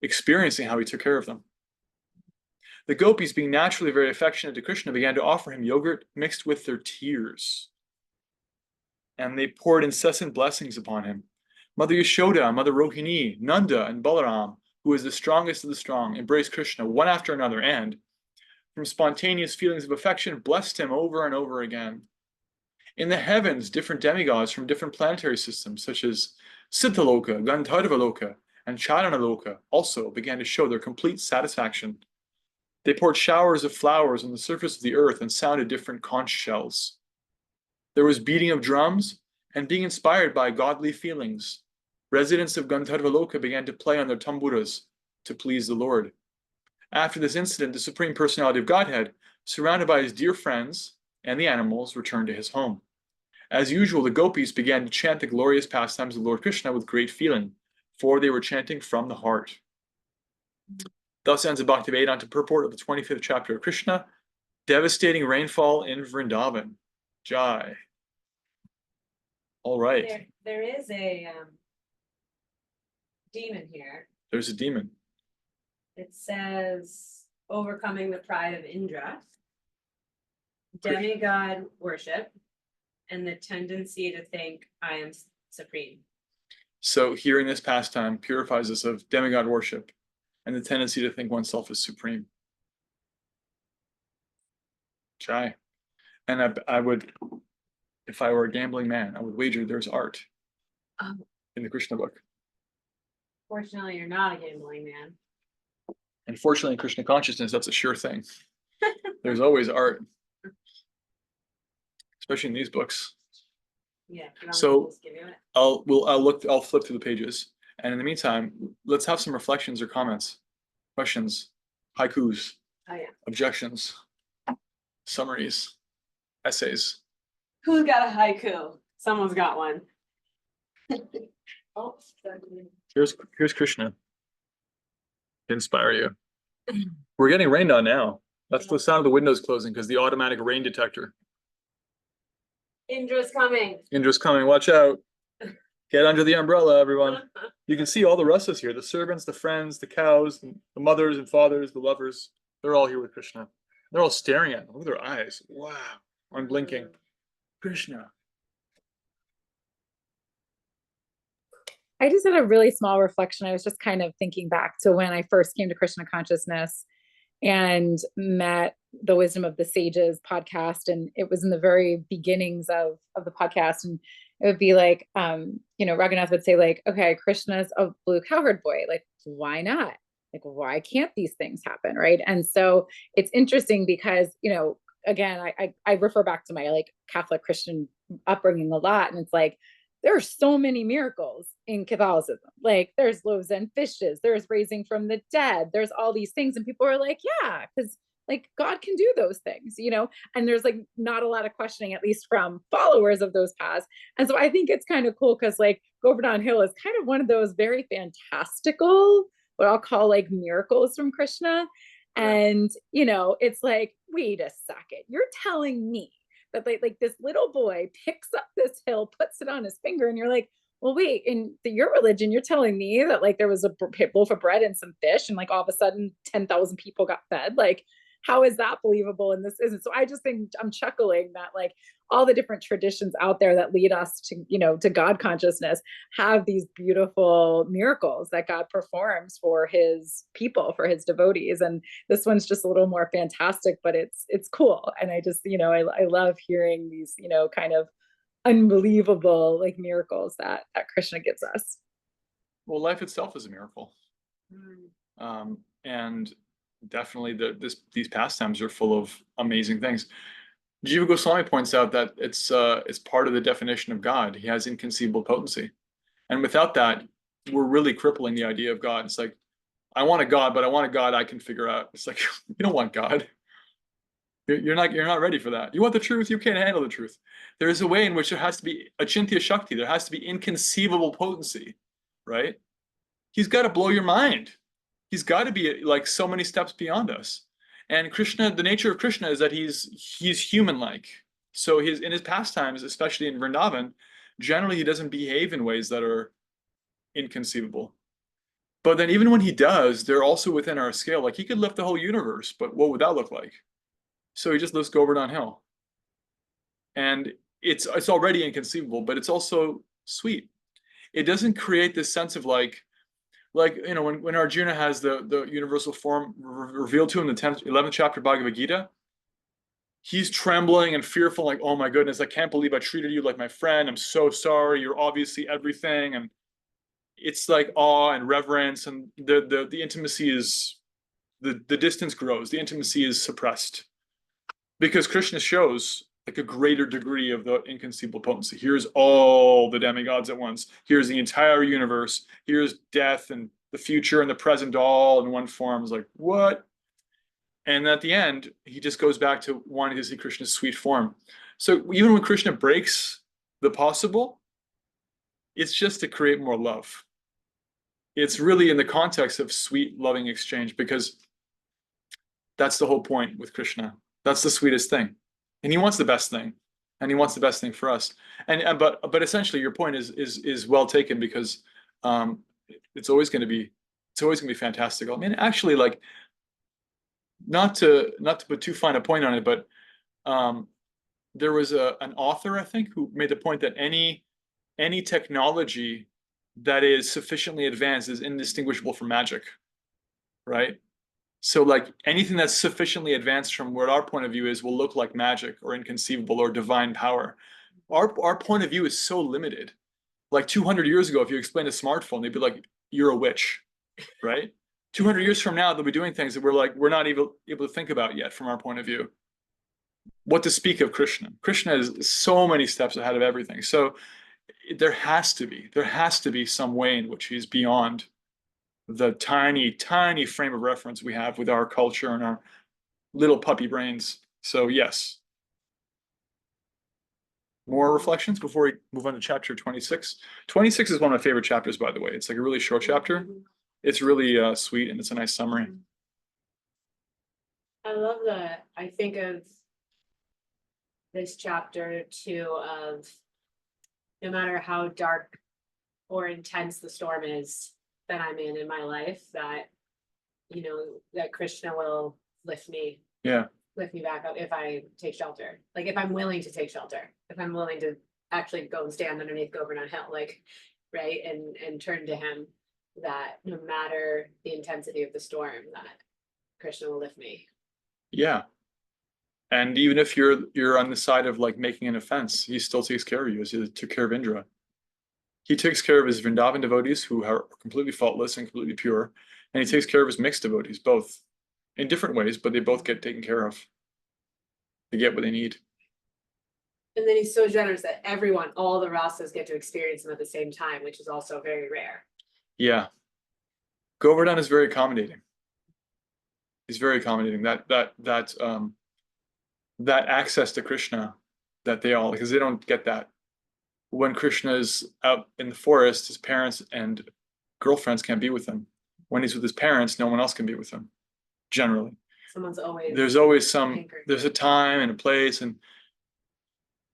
experiencing how he took care of them. The gopis, being naturally very affectionate to Krishna, began to offer him yogurt mixed with their tears. And they poured incessant blessings upon him. Mother Yashoda, Mother Rohini, Nanda, and Balaram, who is the strongest of the strong, embraced Krishna one after another and, from spontaneous feelings of affection, blessed him over and over again. In the heavens, different demigods from different planetary systems, such as They poured showers of flowers on the surface of the earth and sounded different conch shells. There was beating of drums, and being inspired by godly feelings, residents of Gandharvaloka began to play on their tamburas to please the Lord. After this incident, the Supreme Personality of Godhead, surrounded by his dear friends and the animals, returned to his home. As usual, the gopis began to chant the glorious pastimes of Lord Krishna with great feeling, for they were chanting from the heart. Thus ends the Bhaktivedanta purport of the 25th chapter of Krishna, devastating rainfall in Vrindavan. Jai. All right. There is a demon here. There's a demon. It says overcoming the pride of Indra, demigod worship, and the tendency to think I am supreme. So hearing this pastime purifies us of demigod worship and the tendency to think oneself is supreme. Jai. And I would, if I were a gambling man, I would wager there's art in the Krishna book. Fortunately, you're not a gambling man. And fortunately, in Krishna consciousness, that's a sure thing. There's always art, especially in these books. Yeah. So just give you it. I'll flip through the pages, and in the meantime, let's have some reflections or comments, questions, haikus, Oh yeah. objections, summaries, essays. Who's got a haiku? Someone's got one. Oh, Here's Krishna to inspire you. We're getting rained on now. That's the sound of the windows closing because the automatic rain detector. Indra's coming. Indra's coming. Watch out. Get under the umbrella, everyone. You can see all the rest of us here. The servants, the friends, the cows, the mothers and fathers, the lovers. They're all here with Krishna. They're all staring at him. Look at their eyes. Wow. Unblinking. Krishna. I just had a really small reflection. I was just kind of thinking back to when I first came to Krishna consciousness and met the Wisdom of the Sages podcast. And it was in the very beginnings of the podcast. And it would be like, Raghunath would say like, okay, Krishna's a blue cowherd boy. Like, why not? Like, why can't these things happen? Right. And so it's interesting because, again, I refer back to my like Catholic Christian upbringing a lot. And it's like, there are so many miracles in Catholicism. Like there's loaves and fishes, there's raising from the dead, there's all these things. And people are like, yeah, because like God can do those things, and there's like not a lot of questioning, at least from followers of those paths. And so I think it's kind of cool because like Govardhan Hill is kind of one of those very fantastical, what I'll call like miracles from Krishna. And, it's like, wait a second, you're telling me that like this little boy picks up this hill, puts it on his finger, and you're like, well, wait, in your religion, you're telling me that like there was a loaf of bread and some fish, and like all of a sudden 10,000 people got fed. Like, how is that believable? And this isn't. So I just think I'm chuckling that like all the different traditions out there that lead us to, to God consciousness have these beautiful miracles that God performs for his people, for his devotees. And this one's just a little more fantastic, but it's cool. And I just, I love hearing these, kind of unbelievable like miracles that Krishna gives us. Well, life itself is a miracle. And definitely these pastimes are full of amazing things. Jiva Goswami points out that it's part of the definition of God. He has inconceivable potency. And without that, we're really crippling the idea of God. It's like, I want a God, but I want a God I can figure out. It's like, you don't want God. You're not ready for that. You want the truth, you can't handle the truth. There's a way in which there has to be achintya shakti. There has to be inconceivable potency, right? He's got to blow your mind. He's got to be like so many steps beyond us. And Krishna, the nature of Krishna is that he's human-like. So in his pastimes, especially in Vrindavan, generally he doesn't behave in ways that are inconceivable. But then even when he does, they're also within our scale. Like he could lift the whole universe, but what would that look like? So he just lifts Govardhan Hill. And it's already inconceivable, but it's also sweet. It doesn't create this sense of like when Arjuna has the universal form revealed to him in the 11th chapter of Bhagavad Gita, he's trembling and fearful, like, oh my goodness, I can't believe I treated you like my friend. I'm so sorry. You're obviously everything. And it's like awe and reverence, and the intimacy is the distance grows, the intimacy is suppressed. Because Krishna shows like a greater degree of the inconceivable potency. Here's all the demigods at once. Here's the entire universe. Here's death and the future and the present all in one form. It's like, what? And at the end, he just goes back to wanting to see Krishna's sweet form. So even when Krishna breaks the possible, it's just to create more love. It's really in the context of sweet, loving exchange, because that's the whole point with Krishna. That's the sweetest thing. And he wants the best thing. And he wants the best thing for us. But essentially your point is well taken, because it's always going to be fantastical. I mean, actually, like, not to put too fine a point on it, but there was an author, I think, who made the point that any technology that is sufficiently advanced is indistinguishable from magic, right? So like anything that's sufficiently advanced from what our point of view is will look like magic or inconceivable or divine power. Our point of view is so limited. Like 200 years ago, if you explained a smartphone, they'd be like, you're a witch, right? 200 years from now, they'll be doing things that we're not even able to think about yet from our point of view. What to speak of Krishna? Krishna is so many steps ahead of everything. So there has to be some way in which he's beyond the tiny frame of reference we have with our culture and our little puppy brains. So yes. More reflections before we move on to chapter 26. 26 is one of my favorite chapters, by the way. It's like a really short chapter. It's really sweet, and it's a nice summary. I love that. I think of this chapter too, of no matter how dark or intense the storm is that I'm in my life, that, you know, that Krishna will lift me back up if I take shelter. Like if I'm willing to take shelter, if I'm willing to actually go and stand underneath Govardhan Hill, like, right, and turn to him, that no matter the intensity of the storm, that Krishna will lift me. Yeah. And even if you're on the side of like making an offense, he still takes care of you, as he took care of Indra. He takes care of his Vrindavan devotees, who are completely faultless and completely pure, and he takes care of his mixed devotees, both in different ways, but they both get taken care of. They get what they need. And then he's so generous that everyone, all the Rasas, get to experience him at the same time, which is also very rare. Yeah. Govardhan is very accommodating. He's very accommodating. That access to Krishna that they all, because they don't get that. When Krishna is out in the forest, his parents and girlfriends can't be with him. When he's with his parents, no one else can be with him, generally. Someone's always. There's always hankering. there's a time and a place, and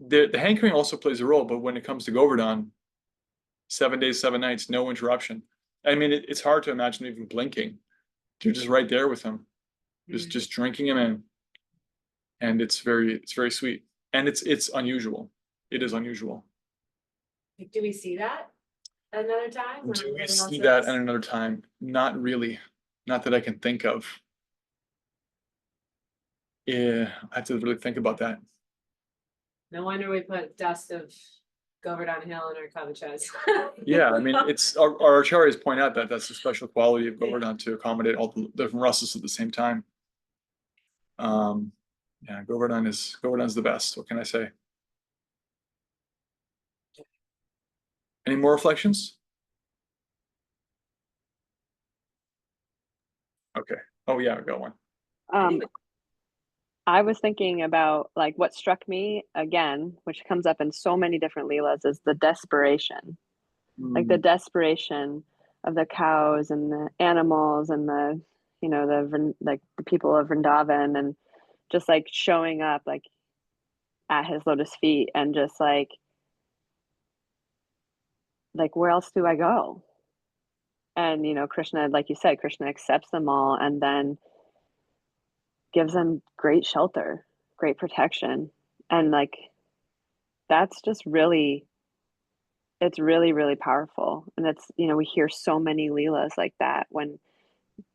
the hankering also plays a role, but when it comes to Govardhan, 7 days, 7 nights, no interruption. I mean, it's hard to imagine even blinking. You're just right there with him, just drinking him in. And it's very sweet. And it's unusual. It is unusual. Do we see that another time? when Do we everybody else see that is? at another time? Not really. Not that I can think of. Yeah, I have to really think about that. No wonder we put dust of Govardhan Hill in our kavachas. Yeah, I mean, it's our acharyas point out that that's a special quality of Govardhan, to accommodate all the different rasas at the same time. Yeah, Govardhan's the best. What can I say? Any more reflections? Okay. Oh yeah, I got one. I was thinking about like what struck me again, which comes up in so many different leelas, is the desperation. Like the desperation of the cows and the animals and the, you know, the people of Vrindavan, and just like showing up like at his lotus feet and just like where else do I go? And you know, Krishna, like you said, Krishna accepts them all and then gives them great shelter, great protection. And like that's just really, it's really, really powerful. And that's, you know, we hear so many leelas like that when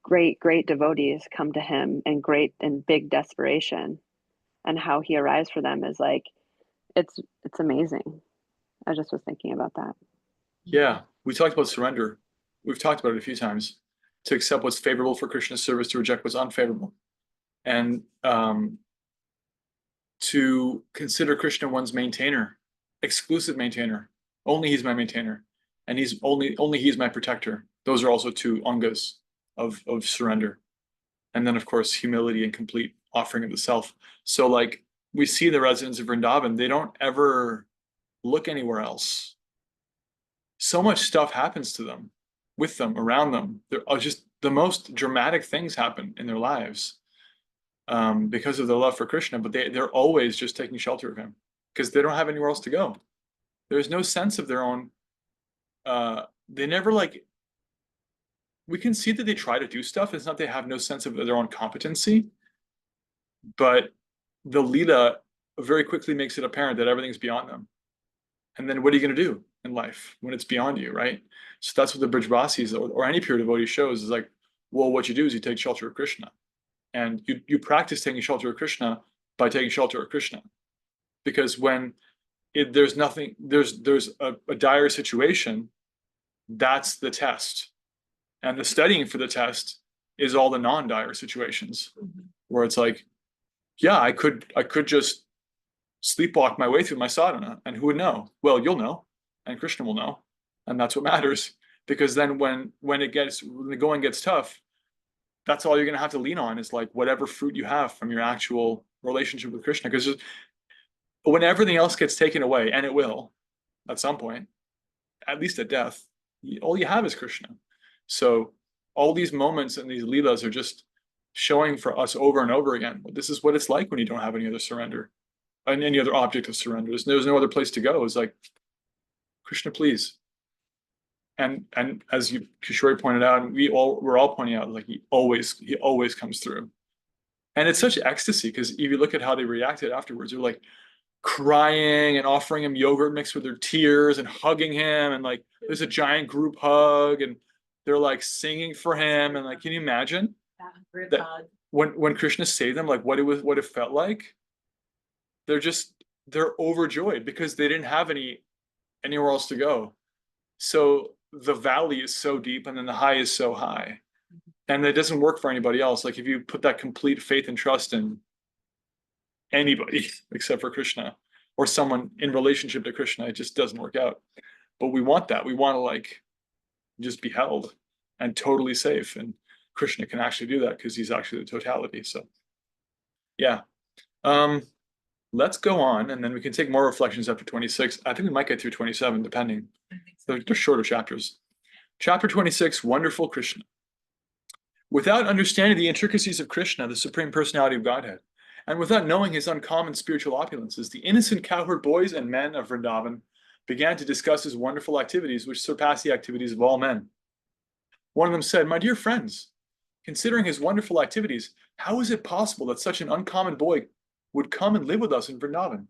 great devotees come to him in great and big desperation, and how he arrives for them is like it's amazing. I just was thinking about that. Yeah, we talked about surrender. We've talked about it a few times. to accept what's favorable for Krishna's service, to reject what's unfavorable, and to consider Krishna one's maintainer, exclusive maintainer. Only he's my maintainer, and he's only he's my protector. Those are also two angas of surrender. And then, of course, humility and complete offering of the self. So, like, we see the residents of Vrindavan, they don't ever look anywhere else. So much stuff happens to them, with them, around them. They're just the most dramatic things happen in their lives because of their love for Krishna, but they're always just taking shelter of him because they don't have anywhere else to go. There's no sense of their own. They never like. We can see that they try to do stuff. It's not they have no sense of their own competency, but the Leela very quickly makes it apparent that everything's beyond them. And then what are you going to do in life when it's beyond you, right? So that's what the Brijvasis or any pure devotee shows is like, well, what you do is you take shelter of Krishna. And you practice taking shelter of Krishna by taking shelter of Krishna. Because when there's nothing, there's a dire situation, that's the test. And the studying for the test is all the non-dire situations where it's like, yeah, I could just sleepwalk my way through my sadhana, and who would know? Well, you'll know, and Krishna will know, and that's what matters. Because then when the going gets tough, that's all you're going to have to lean on is like whatever fruit you have from your actual relationship with Krishna. Because when everything else gets taken away, and it will at some point, at least at death, all you have is Krishna. So all these moments and these leelas are just showing for us over and over again. This is what it's like when you don't have any other surrender, and any other object of surrender. There's no other place to go. It's like, Krishna, please. And as Kishore pointed out, and we're all pointing out, like he always comes through. And it's such ecstasy because if you look at how they reacted afterwards, they're like crying and offering him yogurt mixed with their tears and hugging him, and like there's a giant group hug, and they're like singing for him, and like, can you imagine that when Krishna saved them, like what it felt like? They're overjoyed because they didn't have anywhere else to go. So the valley is so deep and then the high is so high, and it doesn't work for anybody else. Like if you put that complete faith and trust in anybody except for Krishna or someone in relationship to Krishna, it just doesn't work out. But we want that. We want to like just be held and totally safe, and Krishna can actually do that because he's actually the totality. So yeah, let's go on, and then we can take more reflections after 26. I think we might get through 27 depending. They're shorter chapters. Chapter 26, Wonderful Krishna. Without understanding the intricacies of Krishna, the Supreme Personality of Godhead, and without knowing his uncommon spiritual opulences, the innocent cowherd boys and men of Vrindavan began to discuss his wonderful activities, which surpass the activities of all men. One of them said, "My dear friends, considering his wonderful activities, how is it possible that such an uncommon boy would come and live with us in Vrindavan?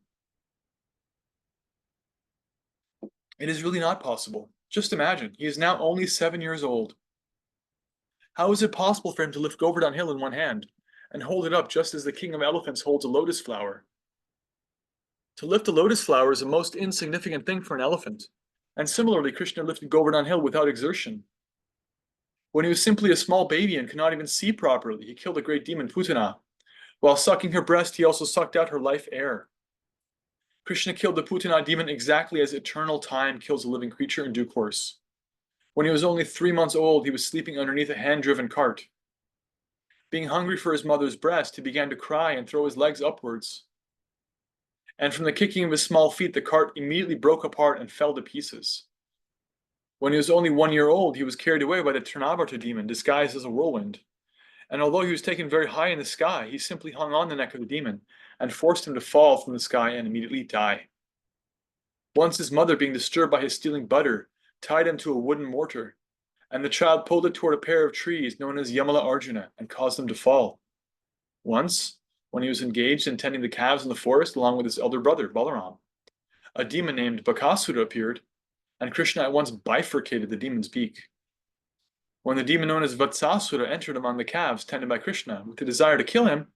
It is really not possible. Just imagine, he is now only 7 years old. How is it possible for him to lift Govardhan Hill in one hand and hold it up just as the king of elephants holds a lotus flower? To lift a lotus flower is a most insignificant thing for an elephant, and similarly, Krishna lifted Govardhan Hill without exertion. When he was simply a small baby and could not even see properly, he killed a great demon, Putana. While sucking her breast, he also sucked out her life air. Krishna killed the Putana demon exactly as eternal time kills a living creature in due course. When he was only 3 months old, he was sleeping underneath a hand-driven cart. Being hungry for his mother's breast, he began to cry and throw his legs upwards. And from the kicking of his small feet, the cart immediately broke apart and fell to pieces. When he was only 1 year old, he was carried away by the Trinavarta demon, disguised as a whirlwind. And although he was taken very high in the sky, he simply hung on the neck of the demon and forced him to fall from the sky and immediately die. Once his mother, being disturbed by his stealing butter, tied him to a wooden mortar, and the child pulled it toward a pair of trees known as Yamala Arjuna and caused them to fall. Once, when he was engaged in tending the calves in the forest along with his elder brother, Balaram, a demon named Bakasura appeared, and Krishna at once bifurcated the demon's beak. When the demon known as Vatsasura entered among the calves tended by Krishna with the desire to kill him,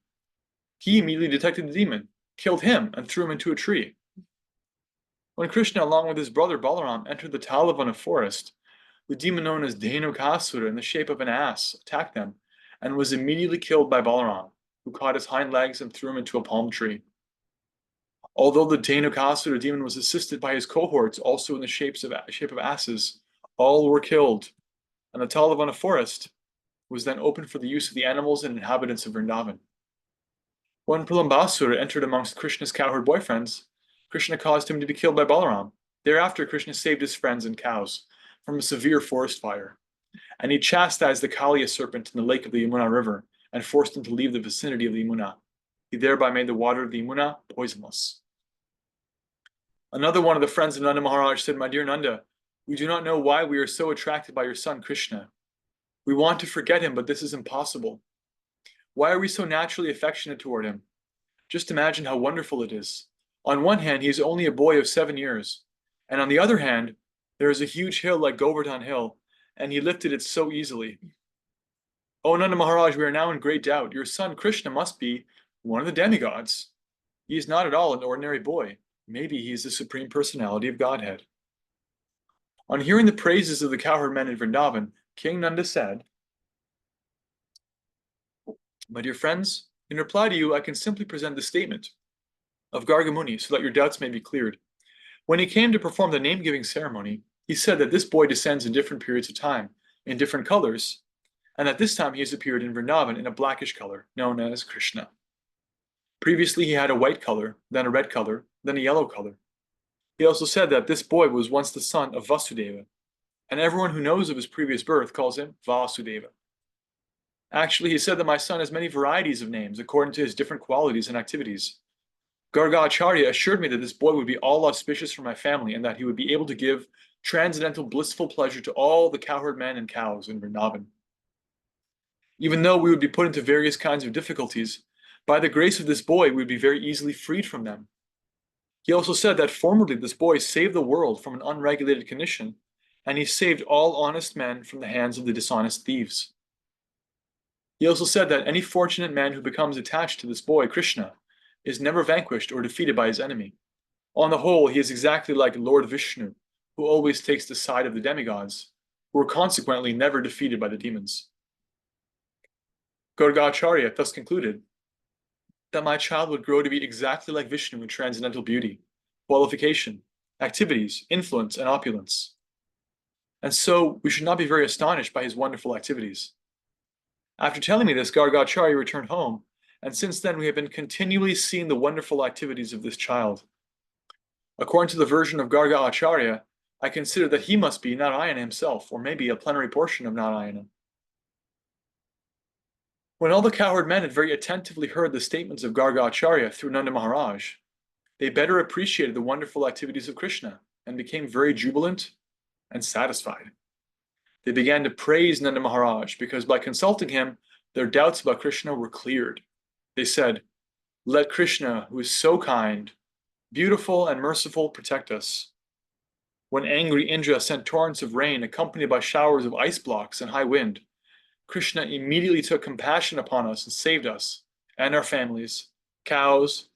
he immediately detected the demon, killed him, and threw him into a tree. When Krishna, along with his brother Balaram, entered the Talavana forest, the demon known as Dhenukasura in the shape of an ass attacked them and was immediately killed by Balaram, who caught his hind legs and threw him into a palm tree. Although the Dhenukasura demon was assisted by his cohorts, also in the shape of asses, all were killed, and the Talavana forest was then opened for the use of the animals and inhabitants of Vrindavan. When Pralambasura entered amongst Krishna's cowherd boyfriends, Krishna caused him to be killed by Balaram. Thereafter, Krishna saved his friends and cows from a severe forest fire, and he chastised the Kaliya serpent in the lake of the Yamuna river and forced him to leave the vicinity of the Yamuna. He thereby made the water of the Yamuna poisonless. Another one of the friends of Nanda Maharaj said, "My dear Nanda, we do not know why we are so attracted by your son Krishna. We want to forget him, but this is impossible. Why are we so naturally affectionate toward him? Just imagine how wonderful it is. On one hand, he is only a boy of 7 years, and on the other hand, there is a huge hill like Govardhan Hill, and he lifted it so easily. Oh, Nanda Maharaj, we are now in great doubt. Your son Krishna must be one of the demigods. He is not at all an ordinary boy. Maybe he is the Supreme Personality of Godhead." On hearing the praises of the cowherd men in Vrindavan, King Nanda said, "My dear friends, in reply to you, I can simply present the statement of Gargamuni so that your doubts may be cleared. When he came to perform the name-giving ceremony, he said that this boy descends in different periods of time, in different colors, and at this time he has appeared in Vrindavan in a blackish color, known as Krishna. Previously he had a white color, then a red color, then a yellow color. He also said that this boy was once the son of Vasudeva, and everyone who knows of his previous birth calls him Vasudeva. Actually, he said that my son has many varieties of names according to his different qualities and activities. Gargacharya assured me that this boy would be all auspicious for my family and that he would be able to give transcendental blissful pleasure to all the cowherd men and cows in Vrindavan. Even though we would be put into various kinds of difficulties, by the grace of this boy, we would be very easily freed from them. He also said that formerly this boy saved the world from an unregulated condition, and he saved all honest men from the hands of the dishonest thieves. He also said that any fortunate man who becomes attached to this boy, Krishna, is never vanquished or defeated by his enemy. On the whole, he is exactly like Lord Vishnu, who always takes the side of the demigods, who are consequently never defeated by the demons." Gargacharya thus concluded that my child would grow to be exactly like Vishnu in transcendental beauty, qualification, activities, influence, and opulence. And so we should not be very astonished by his wonderful activities. After telling me this, Gargacharya returned home, and since then we have been continually seeing the wonderful activities of this child. According to the version of Gargacharya, I consider that he must be Narayana himself, or maybe a plenary portion of Narayana. When all the cowherd men had very attentively heard the statements of Gargacharya through Nanda Maharaj, they better appreciated the wonderful activities of Krishna and became very jubilant and satisfied. They began to praise Nanda Maharaj because by consulting him, their doubts about Krishna were cleared. They said, "Let Krishna, who is so kind, beautiful, and merciful, protect us." When angry Indra sent torrents of rain accompanied by showers of ice blocks and high wind, Krishna immediately took compassion upon us and saved us and our families, cows,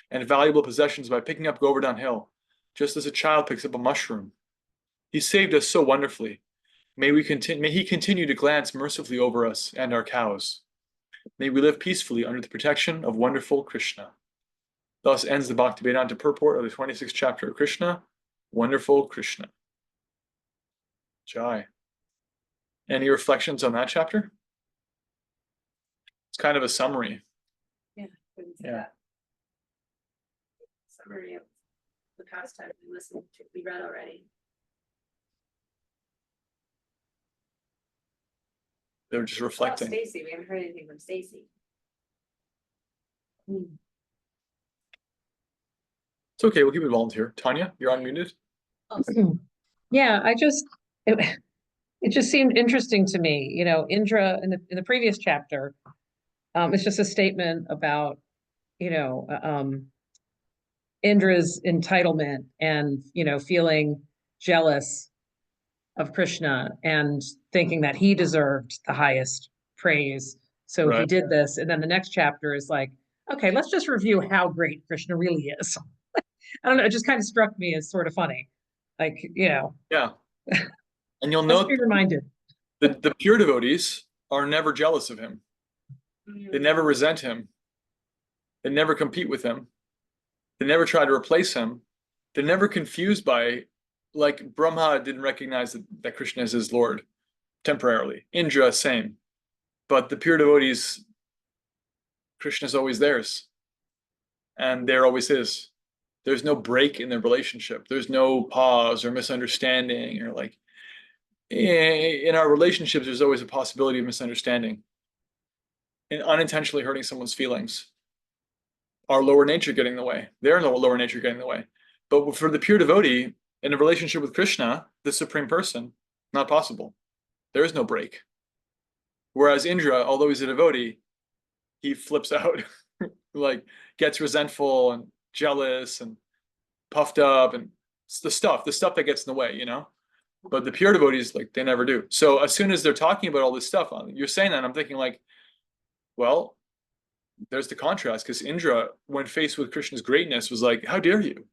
and valuable possessions by picking up Govardhan Hill, just as a child picks up a mushroom. He saved us so wonderfully. May he continue to glance mercifully over us and our cows. May we live peacefully under the protection of wonderful Krishna. Thus ends the Bhaktivedanta purport of the 26th chapter of Krishna, Wonderful Krishna. Jai. Any reflections on that chapter? It's kind of a summary. Yeah. couldn't see Yeah. that. Summary of the past time we listened to, we read already. They're just What about reflecting. Stacy, we haven't heard anything from Stacy. It's okay, we'll keep it volunteer. Tanya, you're unmuted. Yeah, it just seemed interesting to me, Indra in the previous chapter, it's just a statement about, Indra's entitlement and, feeling jealous of Krishna and thinking that he deserved the highest praise. So he Right. did this. And then the next chapter is like, okay, let's just review how great Krishna really is. I don't know, it just kind of struck me as sort of funny. Like, Yeah. And you'll Let's note be reminded. the pure devotees are never jealous of him. They never resent him. They never compete with him. They never try to replace him. They're never confused by, like Brahma didn't recognize that Krishna is his Lord temporarily. Indra, same. But the pure devotees, Krishna is always theirs. And they're always his. There's no break in their relationship. There's no pause or misunderstanding or like in our relationships, there's always a possibility of misunderstanding and unintentionally hurting someone's feelings. Our lower nature getting in the way. Their lower nature getting in the way. But for the pure devotee, in a relationship with Krishna, the supreme person, not possible. There is no break. Whereas Indra, although he's a devotee, he flips out, like gets resentful and jealous and puffed up, and it's the stuff that gets in the way, But the pure devotees, like, they never do. So as soon as they're talking about all this stuff, you're saying that, I'm thinking like, well, there's the contrast, because Indra, when faced with Krishna's greatness, was like, how dare you?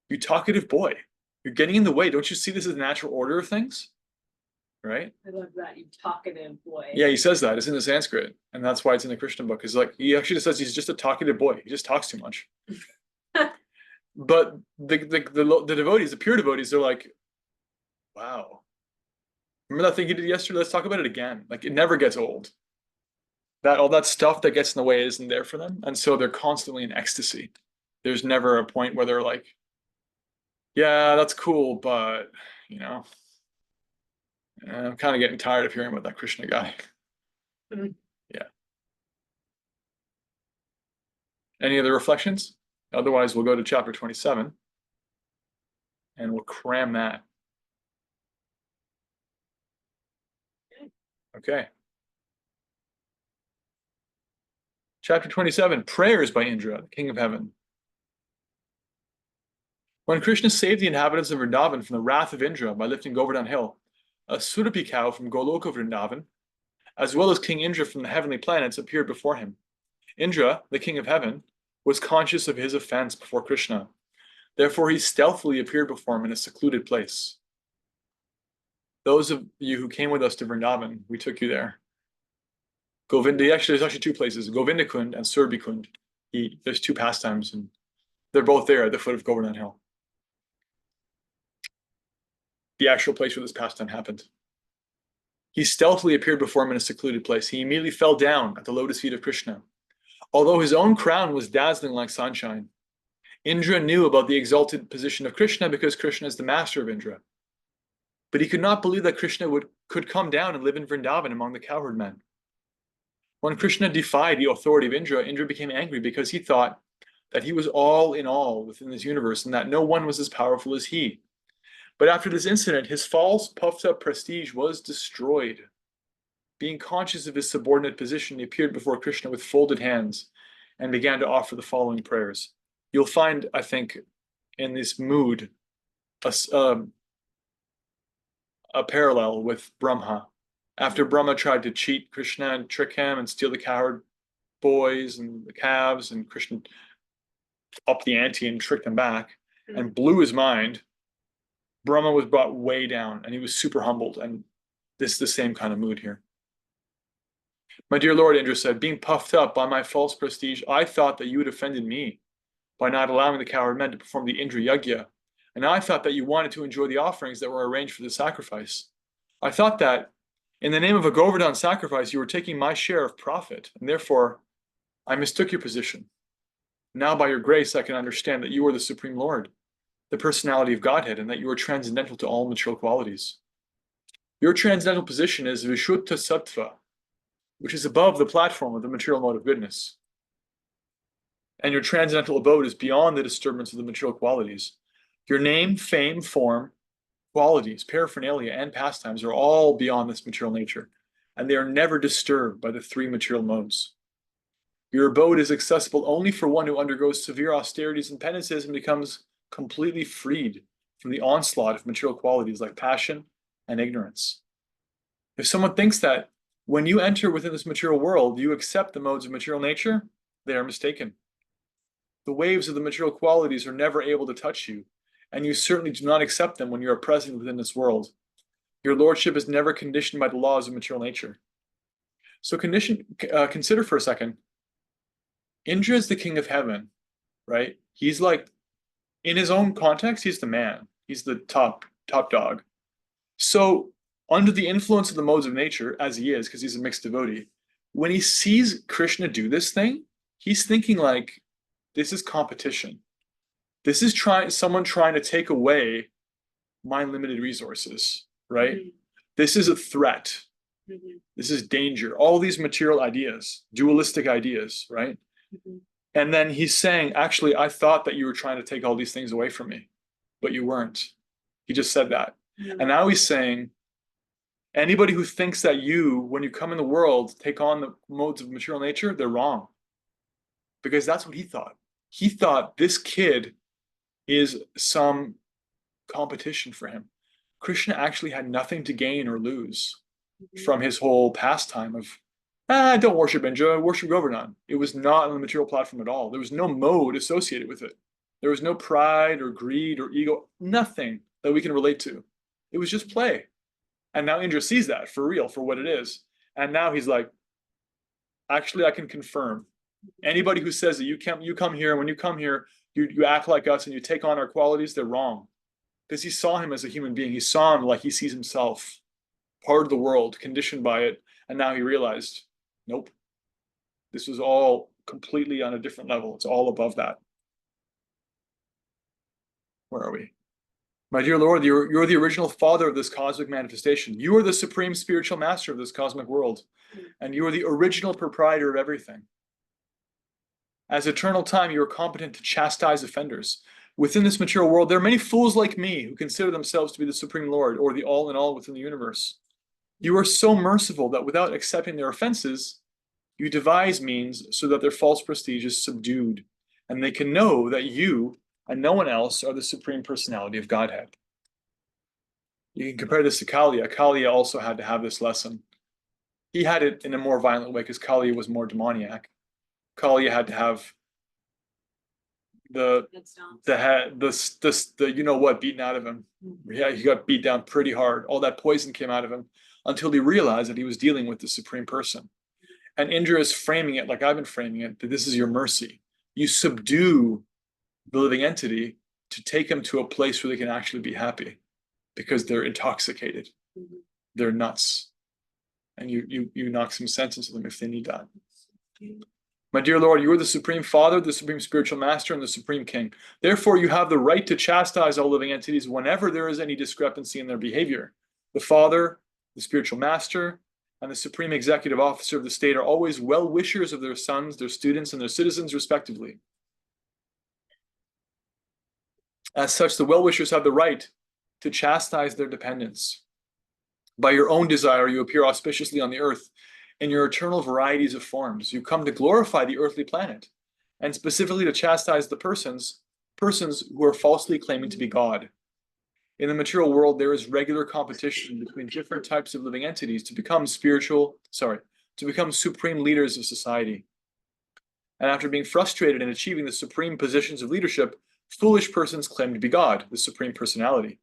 You talkative boy. You're getting in the way. Don't you see this as the natural order of things? Right? I love that, you talkative boy. Yeah, he says that. It's in the Sanskrit. And that's why it's in the Krishna book. Is like, he actually says he's just a talkative boy. He just talks too much. But the devotees, the pure devotees, they're like, wow. Remember that thing you did yesterday? Let's talk about it again. Like, it never gets old. That all that stuff that gets in the way isn't there for them. And so they're constantly in ecstasy. There's never a point where they're like, yeah, that's cool, but I'm kind of getting tired of hearing about that Krishna guy. Mhm. Yeah. Any other reflections? Otherwise, we'll go to chapter 27 and we'll cram that. Okay. Chapter 27, Prayers by Indra, the King of Heaven. When Krishna saved the inhabitants of Vrindavan from the wrath of Indra by lifting Govardhan Hill, a Surapi cow from Goloka Vrindavan, as well as King Indra from the heavenly planets, appeared before him. Indra, the King of Heaven, was conscious of his offense before Krishna. Therefore, he stealthily appeared before him in a secluded place. Those of you who came with us to Vrindavan, we took you there. Govinda, actually, there's actually two places, Govindakund and Surbikund. There's two pastimes, and they're both there at the foot of Govardhan Hill. The actual place where this pastime happened. He stealthily appeared before him in a secluded place. He immediately fell down at the lotus feet of Krishna. Although his own crown was dazzling like sunshine, Indra knew about the exalted position of Krishna because Krishna is the master of Indra. But he could not believe that Krishna could come down and live in Vrindavan among the cowherd men. When Krishna defied the authority of Indra, Indra became angry because he thought that he was all in all within this universe and that no one was as powerful as he. But after this incident, his false, puffed up prestige was destroyed. Being conscious of his subordinate position, he appeared before Krishna with folded hands and began to offer the following prayers. You'll find, I think, in this mood, a parallel with Brahma. After Brahma tried to cheat Krishna and trick him and steal the cowherd boys and the calves, and Krishna upped the ante and tricked him back and blew his mind, Brahma was brought way down and he was super humbled. And this is the same kind of mood here. My dear Lord, Indra said, being puffed up by my false prestige, I thought that you had offended me by not allowing the cowherd men to perform the Indra Yagya. And I thought that you wanted to enjoy the offerings that were arranged for the sacrifice. I thought that in the name of a Govardhan sacrifice, you were taking my share of profit, and therefore I mistook your position. Now, by your grace, I can understand that you are the Supreme Lord, the personality of Godhead, and that you are transcendental to all material qualities. Your transcendental position is Vishuddha Sattva, which is above the platform of the material mode of goodness. And your transcendental abode is beyond the disturbance of the material qualities. Your name, fame, form, qualities, paraphernalia, and pastimes are all beyond this material nature, and they are never disturbed by the three material modes. Your abode is accessible only for one who undergoes severe austerities and penances and becomes completely freed from the onslaught of material qualities like passion and ignorance. If someone thinks that when you enter within this material world, you accept the modes of material nature, they are mistaken. The waves of the material qualities are never able to touch you, and you certainly do not accept them when you are present within this world. Your lordship is never conditioned by the laws of material nature. So consider for a second. Indra is the king of heaven, right? He's like, in his own context, he's the man. He's the top dog. So under the influence of the modes of nature, as he is, because he's a mixed devotee, when he sees Krishna do this thing, he's thinking like, this is competition. This is someone trying to take away my limited resources, right? Mhm. This is a threat. Mhm. This is danger. All these material ideas, dualistic ideas, right? Mhm. And then he's saying, actually, I thought that you were trying to take all these things away from me, but you weren't. He just said that. Mhm. And now he's saying, anybody who thinks that you, when you come in the world, take on the modes of material nature, they're wrong. Because that's what he thought. He thought this kid is some competition for him. Krishna actually had nothing to gain or lose from his whole pastime of, don't worship Indra, worship Govardhan. It was not on the material platform at all. There was no mode associated with it. There was no pride or greed or ego, nothing that we can relate to. It was just play. And now Indra sees that for real, for what it is. And now he's like, actually, I can confirm. Anybody who says that you come here, and when you come here, you act like us and you take on our qualities, they're wrong. Because he saw him as a human being. He saw him like he sees himself, part of the world, conditioned by it. And now he realized, nope, this was all completely on a different level. It's all above that. Where are we? My dear Lord, you're the original father of this cosmic manifestation. You are the supreme spiritual master of this cosmic world. And you are the original proprietor of everything. As eternal time, you are competent to chastise offenders. Within this material world, there are many fools like me who consider themselves to be the supreme Lord or the all in all within the universe. You are so merciful that without accepting their offenses, you devise means so that their false prestige is subdued, and they can know that you and no one else are the supreme personality of Godhead. You can compare this to Kaliya. Kaliya also had to have this lesson. He had it in a more violent way because Kaliya was more demoniac. Kaliya had to have the head, the you know what beaten out of him. Yeah, he got beat down pretty hard. All that poison came out of him until he realized that he was dealing with the supreme person. And Indra is framing it like I've been framing it, that this is your mercy. You subdue the living entity to take them to a place where they can actually be happy because they're intoxicated. They're nuts. And you knock some sense into them if they need that. My dear Lord, you are the supreme Father, the supreme spiritual master, and the supreme king. Therefore, you have the right to chastise all living entities whenever there is any discrepancy in their behavior. The Father, the spiritual master, and the supreme executive officer of the state are always well-wishers of their sons, their students, and their citizens, respectively. As such, the well-wishers have the right to chastise their dependents. By your own desire, you appear auspiciously on the earth in your eternal varieties of forms. You come to glorify the earthly planet, and specifically to chastise the persons who are falsely claiming to be God. In the material world, there is regular competition between different types of living entities to become supreme leaders of society. And after being frustrated in achieving the supreme positions of leadership, foolish persons claim to be God, the supreme personality.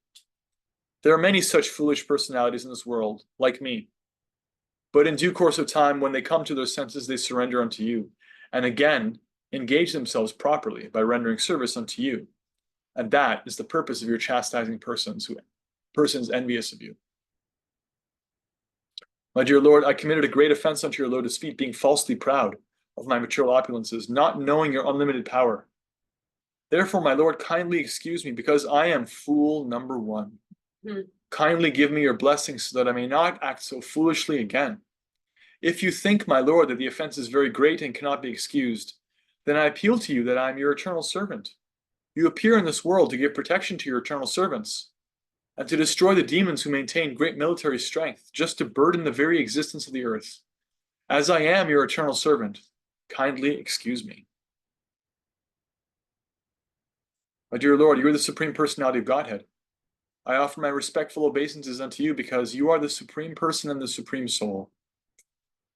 There are many such foolish personalities in this world, like me. But in due course of time, when they come to their senses, they surrender unto you, and again engage themselves properly by rendering service unto you. And that is the purpose of your chastising persons envious of you. My dear Lord, I committed a great offense unto your lotus feet, being falsely proud of my material opulences, not knowing your unlimited power. Therefore, my Lord, kindly excuse me, because I am fool number one. Kindly give me your blessings so that I may not act so foolishly again. If you think, my Lord, that the offense is very great and cannot be excused, then I appeal to you that I am your eternal servant. You appear in this world to give protection to your eternal servants, and to destroy the demons who maintain great military strength, just to burden the very existence of the earth. As I am your eternal servant, kindly excuse me. My dear Lord, you are the supreme personality of Godhead. I offer my respectful obeisances unto you because you are the supreme person and the supreme soul.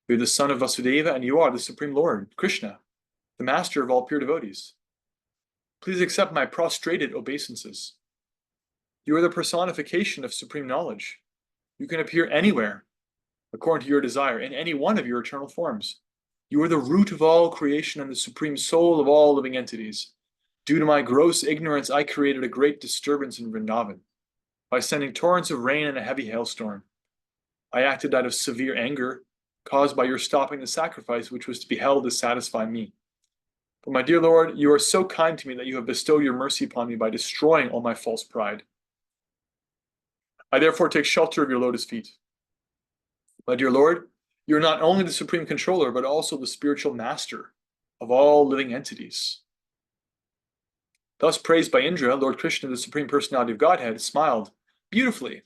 You are the son of Vasudeva, and you are the supreme Lord, Krishna, the master of all pure devotees. Please accept my prostrated obeisances. You are the personification of supreme knowledge. You can appear anywhere, according to your desire, in any one of your eternal forms. You are the root of all creation and the supreme soul of all living entities. Due to my gross ignorance, I created a great disturbance in Vrindavan by sending torrents of rain and a heavy hailstorm. I acted out of severe anger, caused by your stopping the sacrifice which was to be held to satisfy me. But my dear Lord, you are so kind to me that you have bestowed your mercy upon me by destroying all my false pride. I therefore take shelter of your lotus feet. My dear Lord, you are not only the supreme controller, but also the spiritual master of all living entities. Thus praised by Indra, Lord Krishna, the Supreme Personality of Godhead, smiled beautifully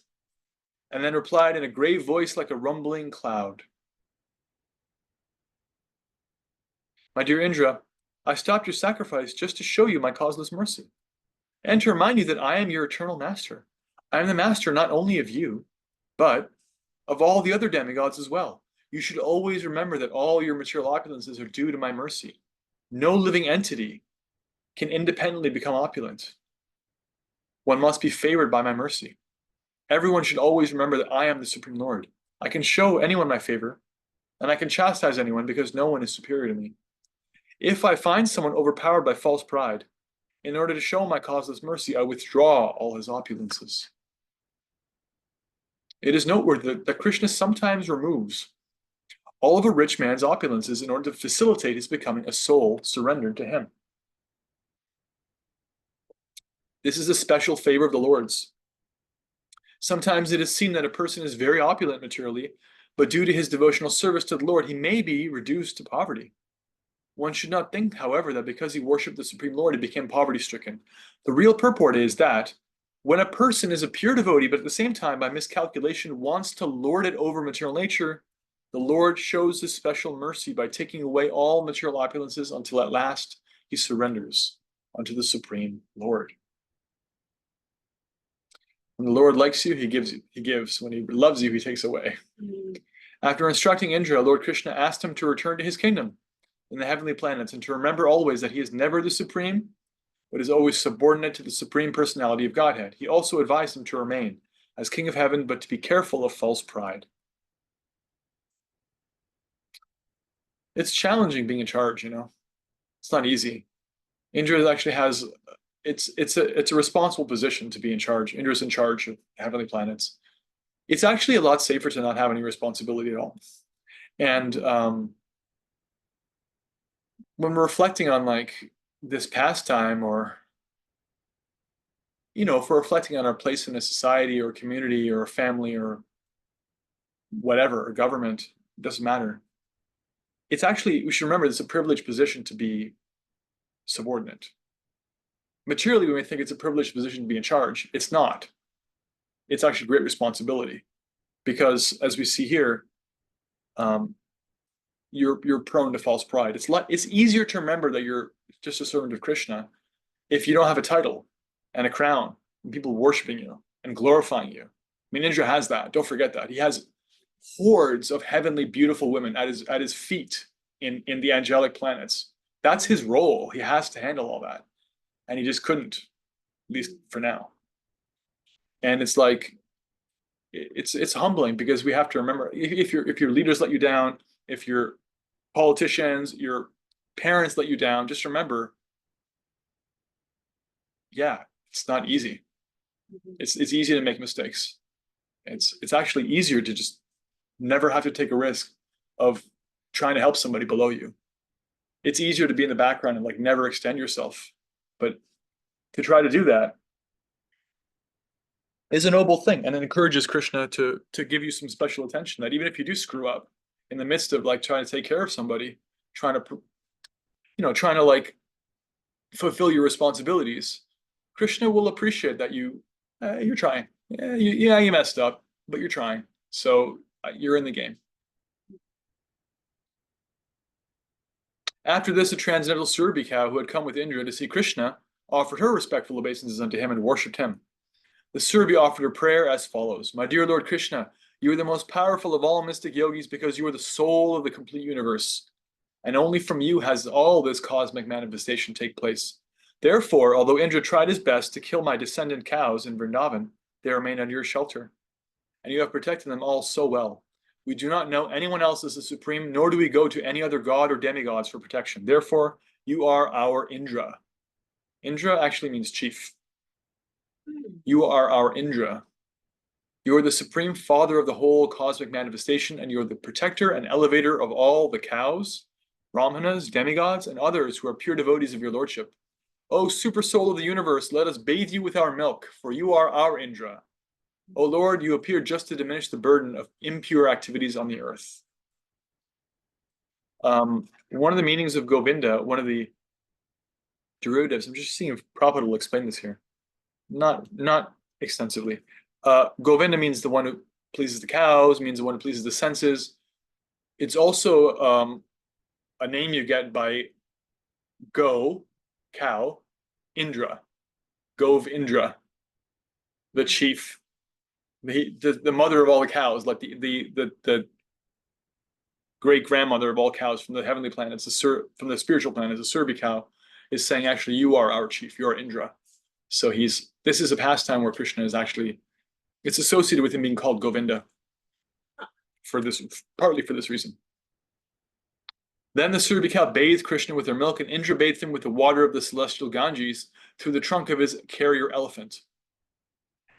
and then replied in a grave voice like a rumbling cloud. My dear Indra, I stopped your sacrifice just to show you my causeless mercy and to remind you that I am your eternal master. I am the master not only of you, but of all the other demigods as well. You should always remember that all your material opulences are due to my mercy. No living entity can independently become opulent. One must be favored by my mercy. Everyone should always remember that I am the Supreme Lord. I can show anyone my favor, and I can chastise anyone because no one is superior to me. If I find someone overpowered by false pride, in order to show my causeless mercy, I withdraw all his opulences. It is noteworthy that Krishna sometimes removes all of a rich man's opulences in order to facilitate his becoming a soul surrendered to him. This is a special favor of the Lord's. Sometimes it is seen that a person is very opulent materially, but due to his devotional service to the Lord, he may be reduced to poverty. One should not think, however, that because he worshipped the Supreme Lord, he became poverty-stricken. The real purport is that when a person is a pure devotee, but at the same time, by miscalculation, wants to lord it over material nature, the Lord shows his special mercy by taking away all material opulences until at last he surrenders unto the Supreme Lord. When the Lord likes you, he gives you. He gives. When he loves you, he takes away. After instructing Indra, Lord Krishna asked him to return to his kingdom in the heavenly planets and to remember always that he is never the supreme, but is always subordinate to the Supreme Personality of Godhead. He also advised him to remain as king of heaven, but to be careful of false pride. It's challenging being in charge, you know. It's not easy. Indra actually has it's a responsible position to be in charge. Indra's in charge of heavenly planets. It's actually a lot safer to not have any responsibility at all. And when we're reflecting on like this pastime, or if we're reflecting on our place in a society or community or a family or whatever, or government, it doesn't matter. It's actually, we should remember it's a privileged position to be subordinate. Materially, we may think it's a privileged position to be in charge. It's not. It's actually great responsibility, because as we see here, you're prone to false pride. It's easier to remember that you're just a servant of Krishna if you don't have a title and a crown and people worshiping you and glorifying you. I mean, Indra has that. Don't forget that. He has hordes of heavenly, beautiful women at his feet in the angelic planets. That's his role. He has to handle all that. And he just couldn't, at least for now. And it's like, it's humbling, because we have to remember, if your leaders let you down, if your politicians, your parents let you down, just remember, yeah, it's not easy. It's easy to make mistakes. It's actually easier to just never have to take a risk of trying to help somebody below you. It's easier to be in the background and like never extend yourself. But to try to do that is a noble thing, and it encourages Krishna to give you some special attention, that even if you do screw up in the midst of like trying to take care of somebody, trying to like fulfill your responsibilities, Krishna will appreciate that you're trying. Yeah, you messed up, but you're trying. So you're in the game. After this, a transcendental Surabhi cow who had come with Indra to see Krishna offered her respectful obeisances unto him and worshipped him. The Surabhi offered her prayer as follows: My dear Lord Krishna, you are the most powerful of all mystic yogis, because you are the soul of the complete universe, and only from you has all this cosmic manifestation take place. Therefore, although Indra tried his best to kill my descendant cows in Vrindavan, they remain under your shelter. and you have protected them all so well. We do not know anyone else as the supreme, nor do we go to any other god or demigods for protection. Therefore, you are our Indra. Indra actually means chief. You are our Indra. You are the supreme father of the whole cosmic manifestation, and you are the protector and elevator of all the cows, brahmanas, demigods, and others who are pure devotees of your lordship. O super soul of the universe, let us bathe you with our milk, for you are our Indra. O Lord, you appear just to diminish the burden of impure activities on the earth. One of the meanings of Govinda, one of the derivatives, I'm just seeing if Prabhupada will explain this here. Not extensively. Govinda means the one who pleases the cows, means the one who pleases the senses. It's also a name you get by go, cow, Indra, Gov Indra, the chief, the mother of all the cows, like the great grandmother of all cows from the heavenly planets, from the spiritual planets, the Surbi cow, is saying actually you are our chief, you are Indra. So this is a pastime where Krishna is actually, it's associated with him being called Govinda partly for this reason. Then the Surbi cow bathed Krishna with her milk, and Indra bathed him with the water of the celestial Ganges through the trunk of his carrier elephant.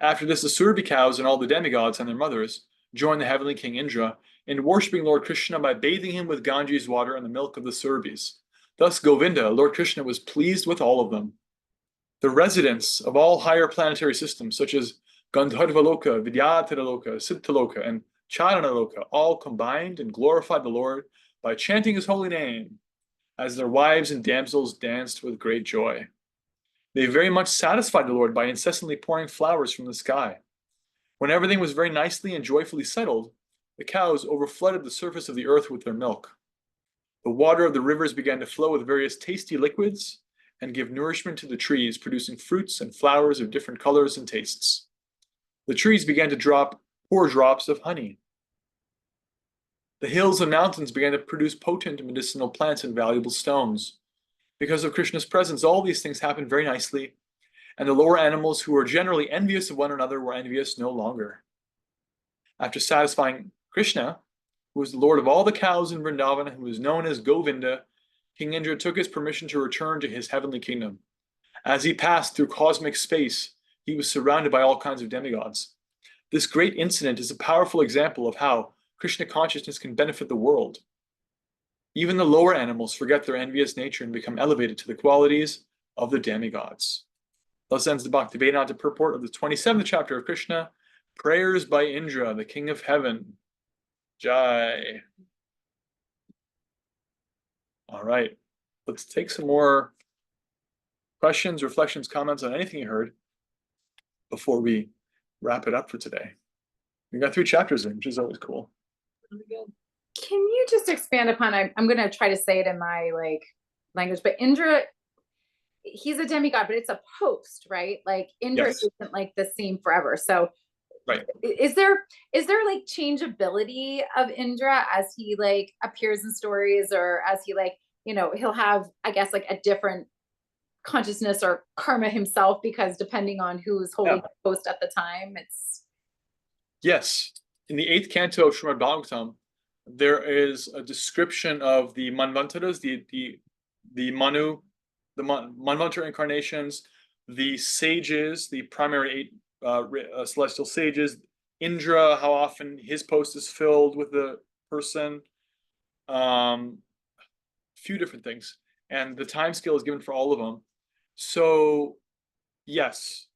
After this, the Surbi cows and all the demigods and their mothers joined the heavenly king Indra in worshipping Lord Krishna by bathing him with Ganges water and the milk of the Surbis. Thus Govinda, Lord Krishna, was pleased with all of them. The residents of all higher planetary systems, such as Gandharvaloka, Vidyataraloka, Siddhaloka, and Charanaloka, all combined and glorified the Lord by chanting his holy name, as their wives and damsels danced with great joy. They very much satisfied the Lord by incessantly pouring flowers from the sky. When everything was very nicely and joyfully settled, the cows overflooded the surface of the earth with their milk. The water of the rivers began to flow with various tasty liquids and give nourishment to the trees, producing fruits and flowers of different colors and tastes. The trees began to pour drops of honey. The hills and mountains began to produce potent medicinal plants and valuable stones. Because of Krishna's presence, all these things happened very nicely, and the lower animals who were generally envious of one another were envious no longer. After satisfying Krishna, who was the lord of all the cows in Vrindavan, who was known as Govinda, King Indra took his permission to return to his heavenly kingdom. As he passed through cosmic space, he was surrounded by all kinds of demigods. This great incident is a powerful example of how Krishna consciousness can benefit the world. Even the lower animals forget their envious nature and become elevated to the qualities of the demigods. Thus ends the Bhaktivedanta purport of the 27th chapter of Krishna, Prayers by Indra, the King of Heaven. Jai. All right, let's take some more questions, reflections, comments on anything you heard before we wrap it up for today. We got 3 chapters in, which is always cool. Can you just expand upon, I'm going to try to say it in my language, but Indra, he's a demigod, but it's a post, right? Like Indra Yes. isn't like the same forever. So Right. Is there like changeability of Indra as he like appears in stories, or as he he'll have, I guess, like a different consciousness or karma himself, because depending on who's holding the post at the time, it's. Yes. In the 8th canto of Srimad Bhagavatam, there is a description of the Manvantaras, the Manu, the Manvantara incarnations, the sages, the primary 8 celestial sages, Indra, how often his post is filled with the person, few different things, and the time scale is given for all of them. So yes,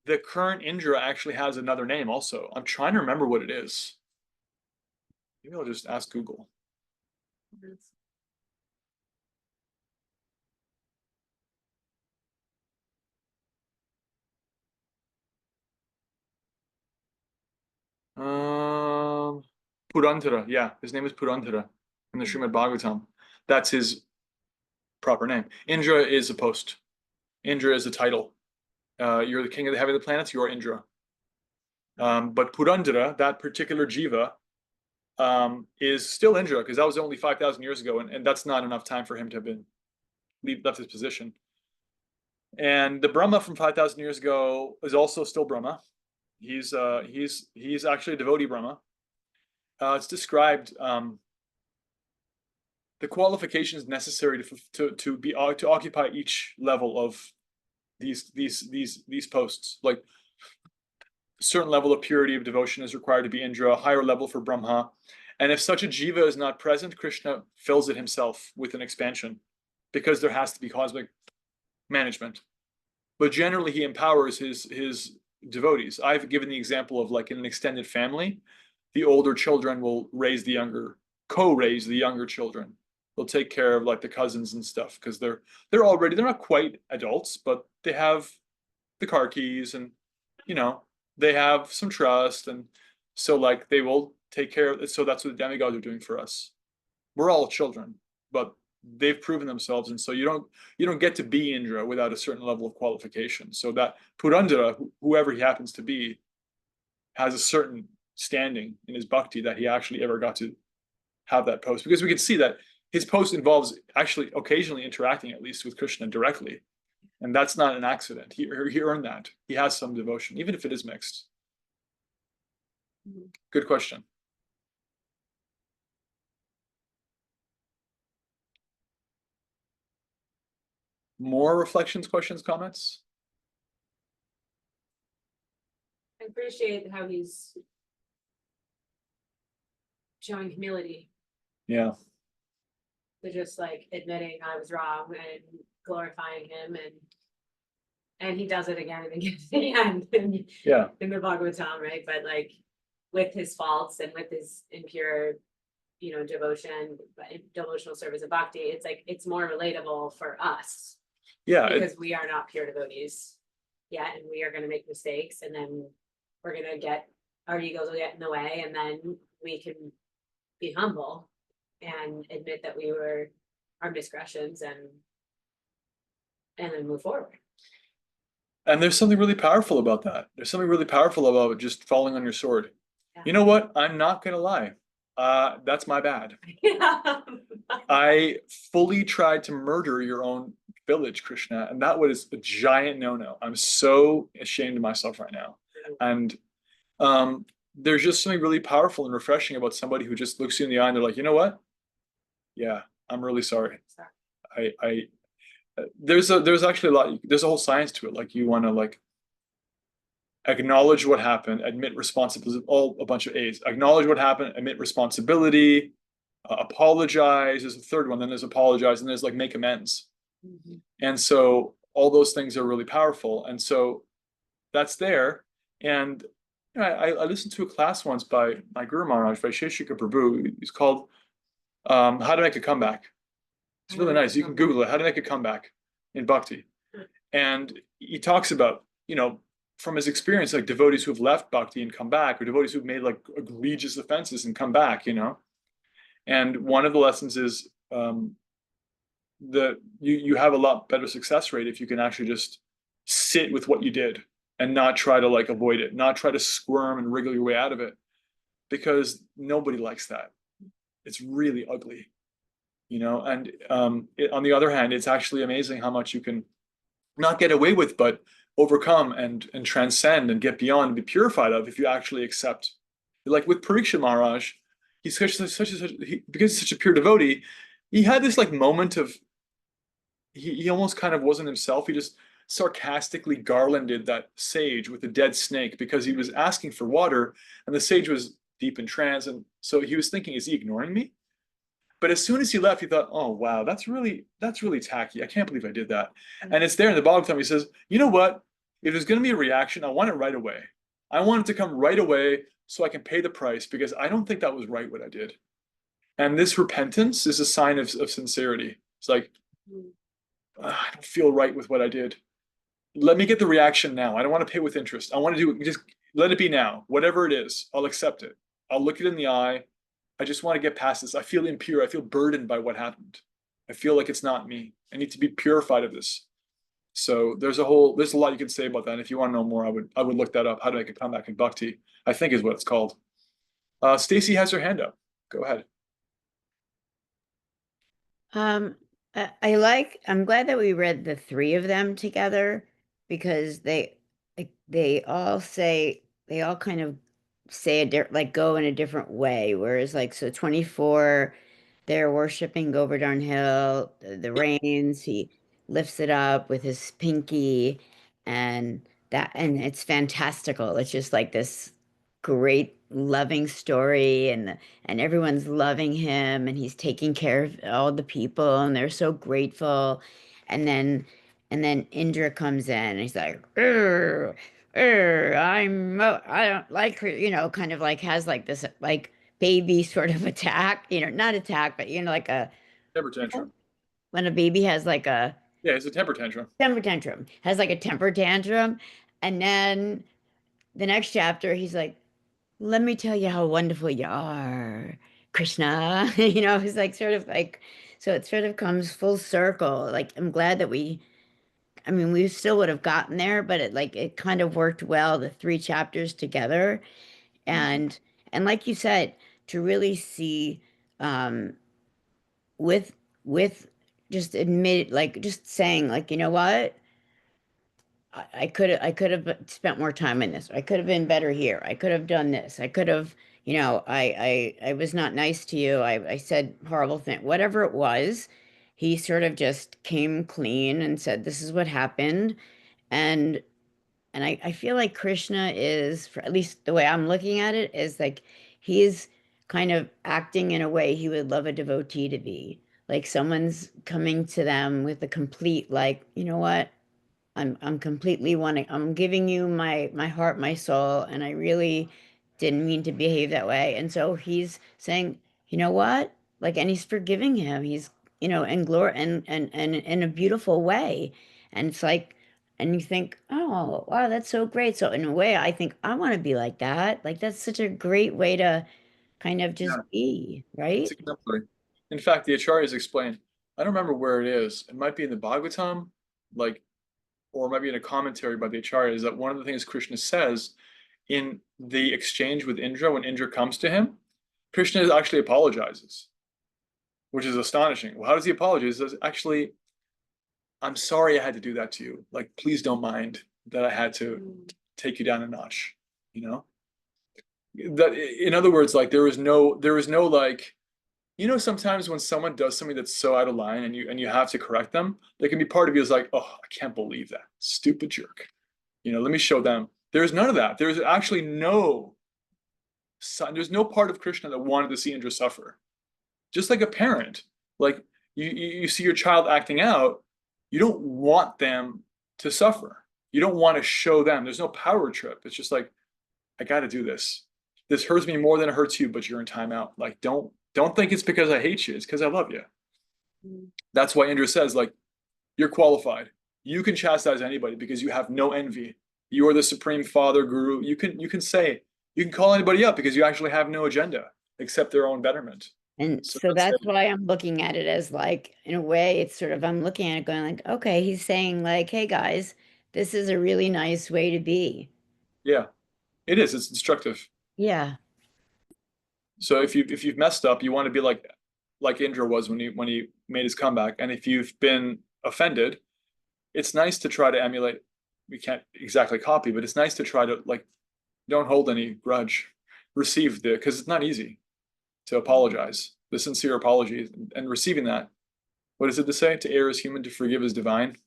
the current Indra actually has another name also. I'm trying to remember what it is. Maybe I'll just ask Google. Purandhara, yeah, his name is Purandhara in the Srimad Bhagavatam. That's his proper name. Indra is a post. Indra is a title. You're the king of the heavenly planets, you're Indra. But Purandhara, that particular jiva, is still Indra, because that was only 5,000 years ago, and that's not enough time for him to have left his position. And the Brahma from 5,000 years ago is also still Brahma. He's actually a devotee Brahma. It's described the qualifications necessary to occupy each level of these posts. Like a certain level of purity of devotion is required to be Indra, a higher level for Brahma. And if such a jiva is not present, Krishna fills it himself with an expansion, because there has to be cosmic management. But generally, he empowers his devotees. I've given the example of, like, in an extended family, the older children will raise the younger, co-raise the younger children. They'll take care of, like, the cousins and stuff, because they're not quite adults, but they have the car keys, and they have some trust, and so, like, they will take care of it. So that's what the demigods are doing for us. We're all children, but they've proven themselves, and so you don't get to be Indra without a certain level of qualification. So that Purandara, whoever he happens to be, has a certain standing in his bhakti that he actually ever got to have that post, because we can see that his post involves actually occasionally interacting, at least, with Krishna directly, and that's not an accident. He earned that. He has some devotion, even if it is mixed. Good question. More reflections, questions, comments? I appreciate how he's showing humility, Yeah. to just like admitting I was wrong and glorifying him, and he does it again and again Yeah. in the Bhagavatam, right? But like with his faults and with his impure, devotion, devotional service of bhakti, it's like it's more relatable for us Yeah. because we are not pure devotees yet, and we are going to make mistakes, and then we're going to get our egos will get in the way, and then we can be humble and admit that we were our discretions, and then move forward. And there's something really powerful about that. There's something really powerful about just falling on your sword. Yeah. You know what? I'm not gonna lie. That's my bad. Yeah. I fully tried to murder your own village, Krishna, and that was a giant no-no. I'm so ashamed of myself right now. And there's just something really powerful and refreshing about somebody who just looks you in the eye and they're like, you know what? Yeah, I'm really sorry. There's actually there's a whole science to it. Like, you want to, like, acknowledge what happened, admit responsibility, all a bunch of A's. Acknowledge what happened, admit responsibility, apologize. There's a third one. Then there's apologize, and there's like make amends. Mhm. And so all those things are really powerful. And so that's there. And I listened to a class once by my Guru Maharaj, Vaisheshika Prabhu. It's called How to Make a Comeback. It's really nice. You can Google it, How to Make a Comeback in Bhakti. And he talks about, from his experience, like devotees who've left Bhakti and come back, or devotees who've made like egregious offenses and come back, And one of the lessons is you have a lot better success rate if you can actually just sit with what you did and not try to, like, avoid it, not try to squirm and wriggle your way out of it, because nobody likes that. It's really ugly. And on the other hand, it's actually amazing how much you can not get away with, but overcome and transcend and get beyond and be purified of, if you actually accept. Like with Pariksha Maharaj, he's because he's such a pure devotee, he had this like moment of he almost kind of wasn't himself. He just sarcastically garlanded that sage with a dead snake because he was asking for water, and the sage was deep in trance, and so he was thinking, is he ignoring me? But as soon as he left, he thought, oh, wow, that's really tacky. I can't believe I did that. And it's there in the Bhagavatam. He says, you know what? If there's going to be a reaction, I want it right away. I want it to come right away so I can pay the price, because I don't think that was right what I did. And this repentance is a sign of sincerity. It's like, I don't feel right with what I did. Let me get the reaction now. I don't want to pay with interest. I want to do it. Just let it be now. Whatever it is, I'll accept it. I'll look it in the eye. I just want to get past this. I feel impure. I feel burdened by what happened. I feel like it's not me. I need to be purified of this. So there's a lot you can say about that. And if you want to know more, I would look that up. How to Make a Comeback in Bhakti, I think is what it's called. Stacy has her hand up. Go ahead. I'm glad that we read the three of them together, because they all say they all kind of say like go in a different way. Whereas like so 24, they're worshiping Govardhan Hill, the rains, he lifts it up with his pinky and and it's fantastical. It's just like this great loving story and everyone's loving him and he's taking care of all the people and they're so grateful. And then Indra comes in and he's like, "Urgh, I don't like her," kind of like has like this like baby sort of attack, not attack, but like a Temper tantrum. when a baby has like a Yeah, it's a temper tantrum. temper tantrum, has like a temper tantrum, and then the next chapter he's like, "Let me tell you how wonderful you are, Krishna." He's like sort of like, so it sort of comes full circle. Like I'm glad that I mean, we still would have gotten there, but it kind of worked well, the three chapters together. And like you said, to really see um with with just admit like just saying like, you know what? I could have spent more time in this. I could have been better here. I could have done this. I could have, I was not nice to you. I said horrible thing. Whatever it was, he sort of just came clean and said, this is what happened. And I feel like Krishna is, for at least the way I'm looking at it, is like he's kind of acting in a way he would love a devotee to be. Like someone's coming to them with a complete, like, you know what? I'm completely wanting, I'm giving you my heart, my soul, and I really didn't mean to behave that way. And so he's saying, you know what? Like, and he's forgiving him. He's, and glory and in a beautiful way. And it's like, and you think, oh, wow, that's so great. So in a way, I think I want to be like that. Like that's such a great way to kind of just Yeah, be, it's right? exemplary. In fact, the Acharyas explain, I don't remember where it is. It might be in the Bhagavatam, like, or it might be in a commentary by the Acharyas, that one of the things Krishna says in the exchange with Indra, when Indra comes to him, Krishna actually apologizes, which is astonishing. Well, how does he apologize? He says, actually, I'm sorry I had to do that to you. Like, please don't mind that I had to take you down a notch, you know? That in other words, like there was no like, sometimes when someone does something that's so out of line and you have to correct them, there can be part of you is like, oh, I can't believe that. Stupid jerk. Let me show them. There's none of that. There's actually there's no part of Krishna that wanted to see Indra suffer. Just like a parent, like you see your child acting out, you don't want them to suffer. You don't want to show them. There's no power trip. It's just like, I got to do this. This hurts me more than it hurts you, but you're in timeout. Like, don't think it's because I hate you. It's because I love you. That's why Indra says, like, you're qualified. You can chastise anybody because you have no envy. You are the supreme father guru. You can call anybody up because you actually have no agenda except their own betterment. And So so that's that's it. why I'm looking at it as like, in a way, it's sort of, I'm looking at it going like, okay, he's saying like, hey guys, this is a really nice way to be. Yeah, it is. It's instructive. Yeah. So if you've messed up, you want to be like Indra was when he made his comeback. And if you've been offended, it's nice to try to emulate. We can't exactly copy, but it's nice to try to like, don't hold any grudge. Receive because it's not easy to apologize. The sincere apology and receiving that. What is it to say? To err is human, to forgive is divine.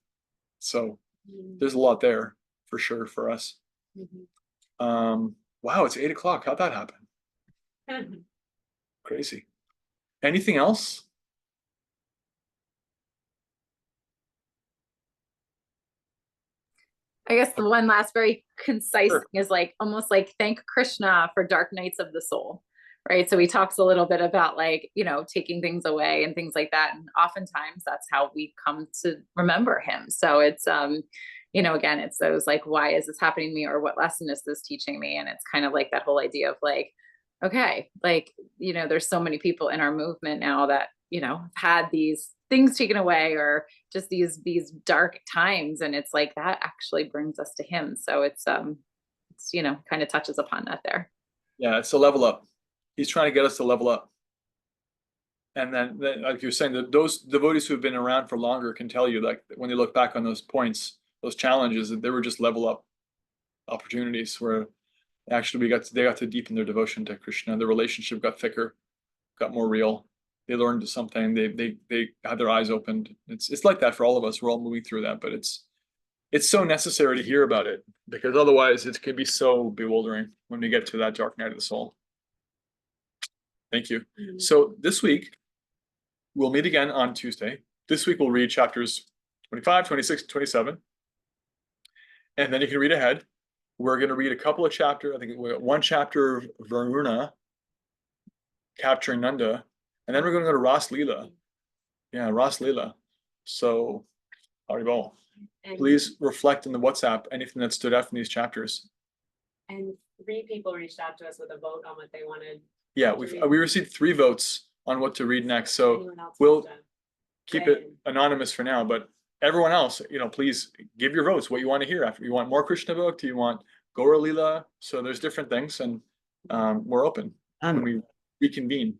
So there's a lot there for sure for us. Wow, it's 8 o'clock. How'd that happen? Crazy. Anything else? I guess the one last very concise Sure. thing is like almost like thank Krishna for dark nights of the soul. Right. So he talks a little bit about like, taking things away and things like that. And oftentimes that's how we come to remember him. So it's again, it's those like, why is this happening to me? Or what lesson is this teaching me? And it's kind of like that whole idea of like, okay, like, there's so many people in our movement now that, have had these things taken away or just these dark times. And it's like that actually brings us to him. So it's kind of touches upon that there. Yeah, it's a level up. He's trying to get us to level up. And then like you're saying, that those devotees who have been around for longer can tell you, like, when they look back on those points, those challenges, that they were just level up opportunities where Actually, they got to deepen their devotion to Krishna. The relationship got thicker, got more real. They learned something. They had their eyes opened. It's like that for all of us. We're all moving through that, but it's so necessary to hear about it, because otherwise it can be so bewildering when we get to that dark night of the soul. Thank you. So this week, we'll meet again on Tuesday. This week we'll read chapters 25, 26, 27. And then you can read ahead. We're going to read a couple of chapters. I think one chapter of Varuna capturing Nanda. And then we're going to go to Ras Leela. Yeah, Ras Leela. So, Haribol. And- Please reflect in the WhatsApp anything that stood out from these chapters. And 3 people reached out to us with a vote on what they wanted. Yeah, to we read. received 3 votes on what to read next. So Anyone else we'll wants to keep weigh it in? anonymous for now, but everyone else, please give your votes, what you want to hear after. You want more Krishna book? Do you want Gaura Leela? So there's different things, and we're open when we reconvene.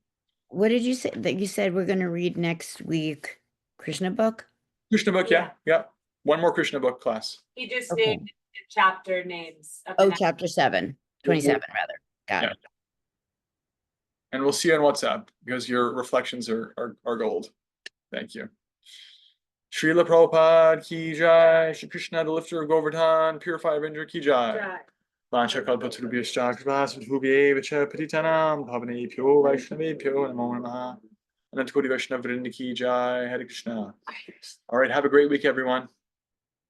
What did you say that you said we're going to read next week? Krishna book? Krishna book, yeah. One more Krishna book class. He just Okay. named the chapter names. Of the Oh, next- chapter 7, 27 rather. Got Yeah. it. And we'll see you on WhatsApp, because your reflections are gold. Thank you. Srila Prabhupada ki jai, Shri Krishna, the lifter of Govardhan, purifier of Indra ki jai. Right. Vancha kalpatarubhyascha kripasubhubhyeva cha patitanam bhavanebhyo vaishnavebhyo namo namaha. Anantakoti Vaishnav Vrinda ki jai. Hare Krishna. All right, have a great week, everyone,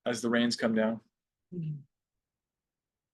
as the rains come down.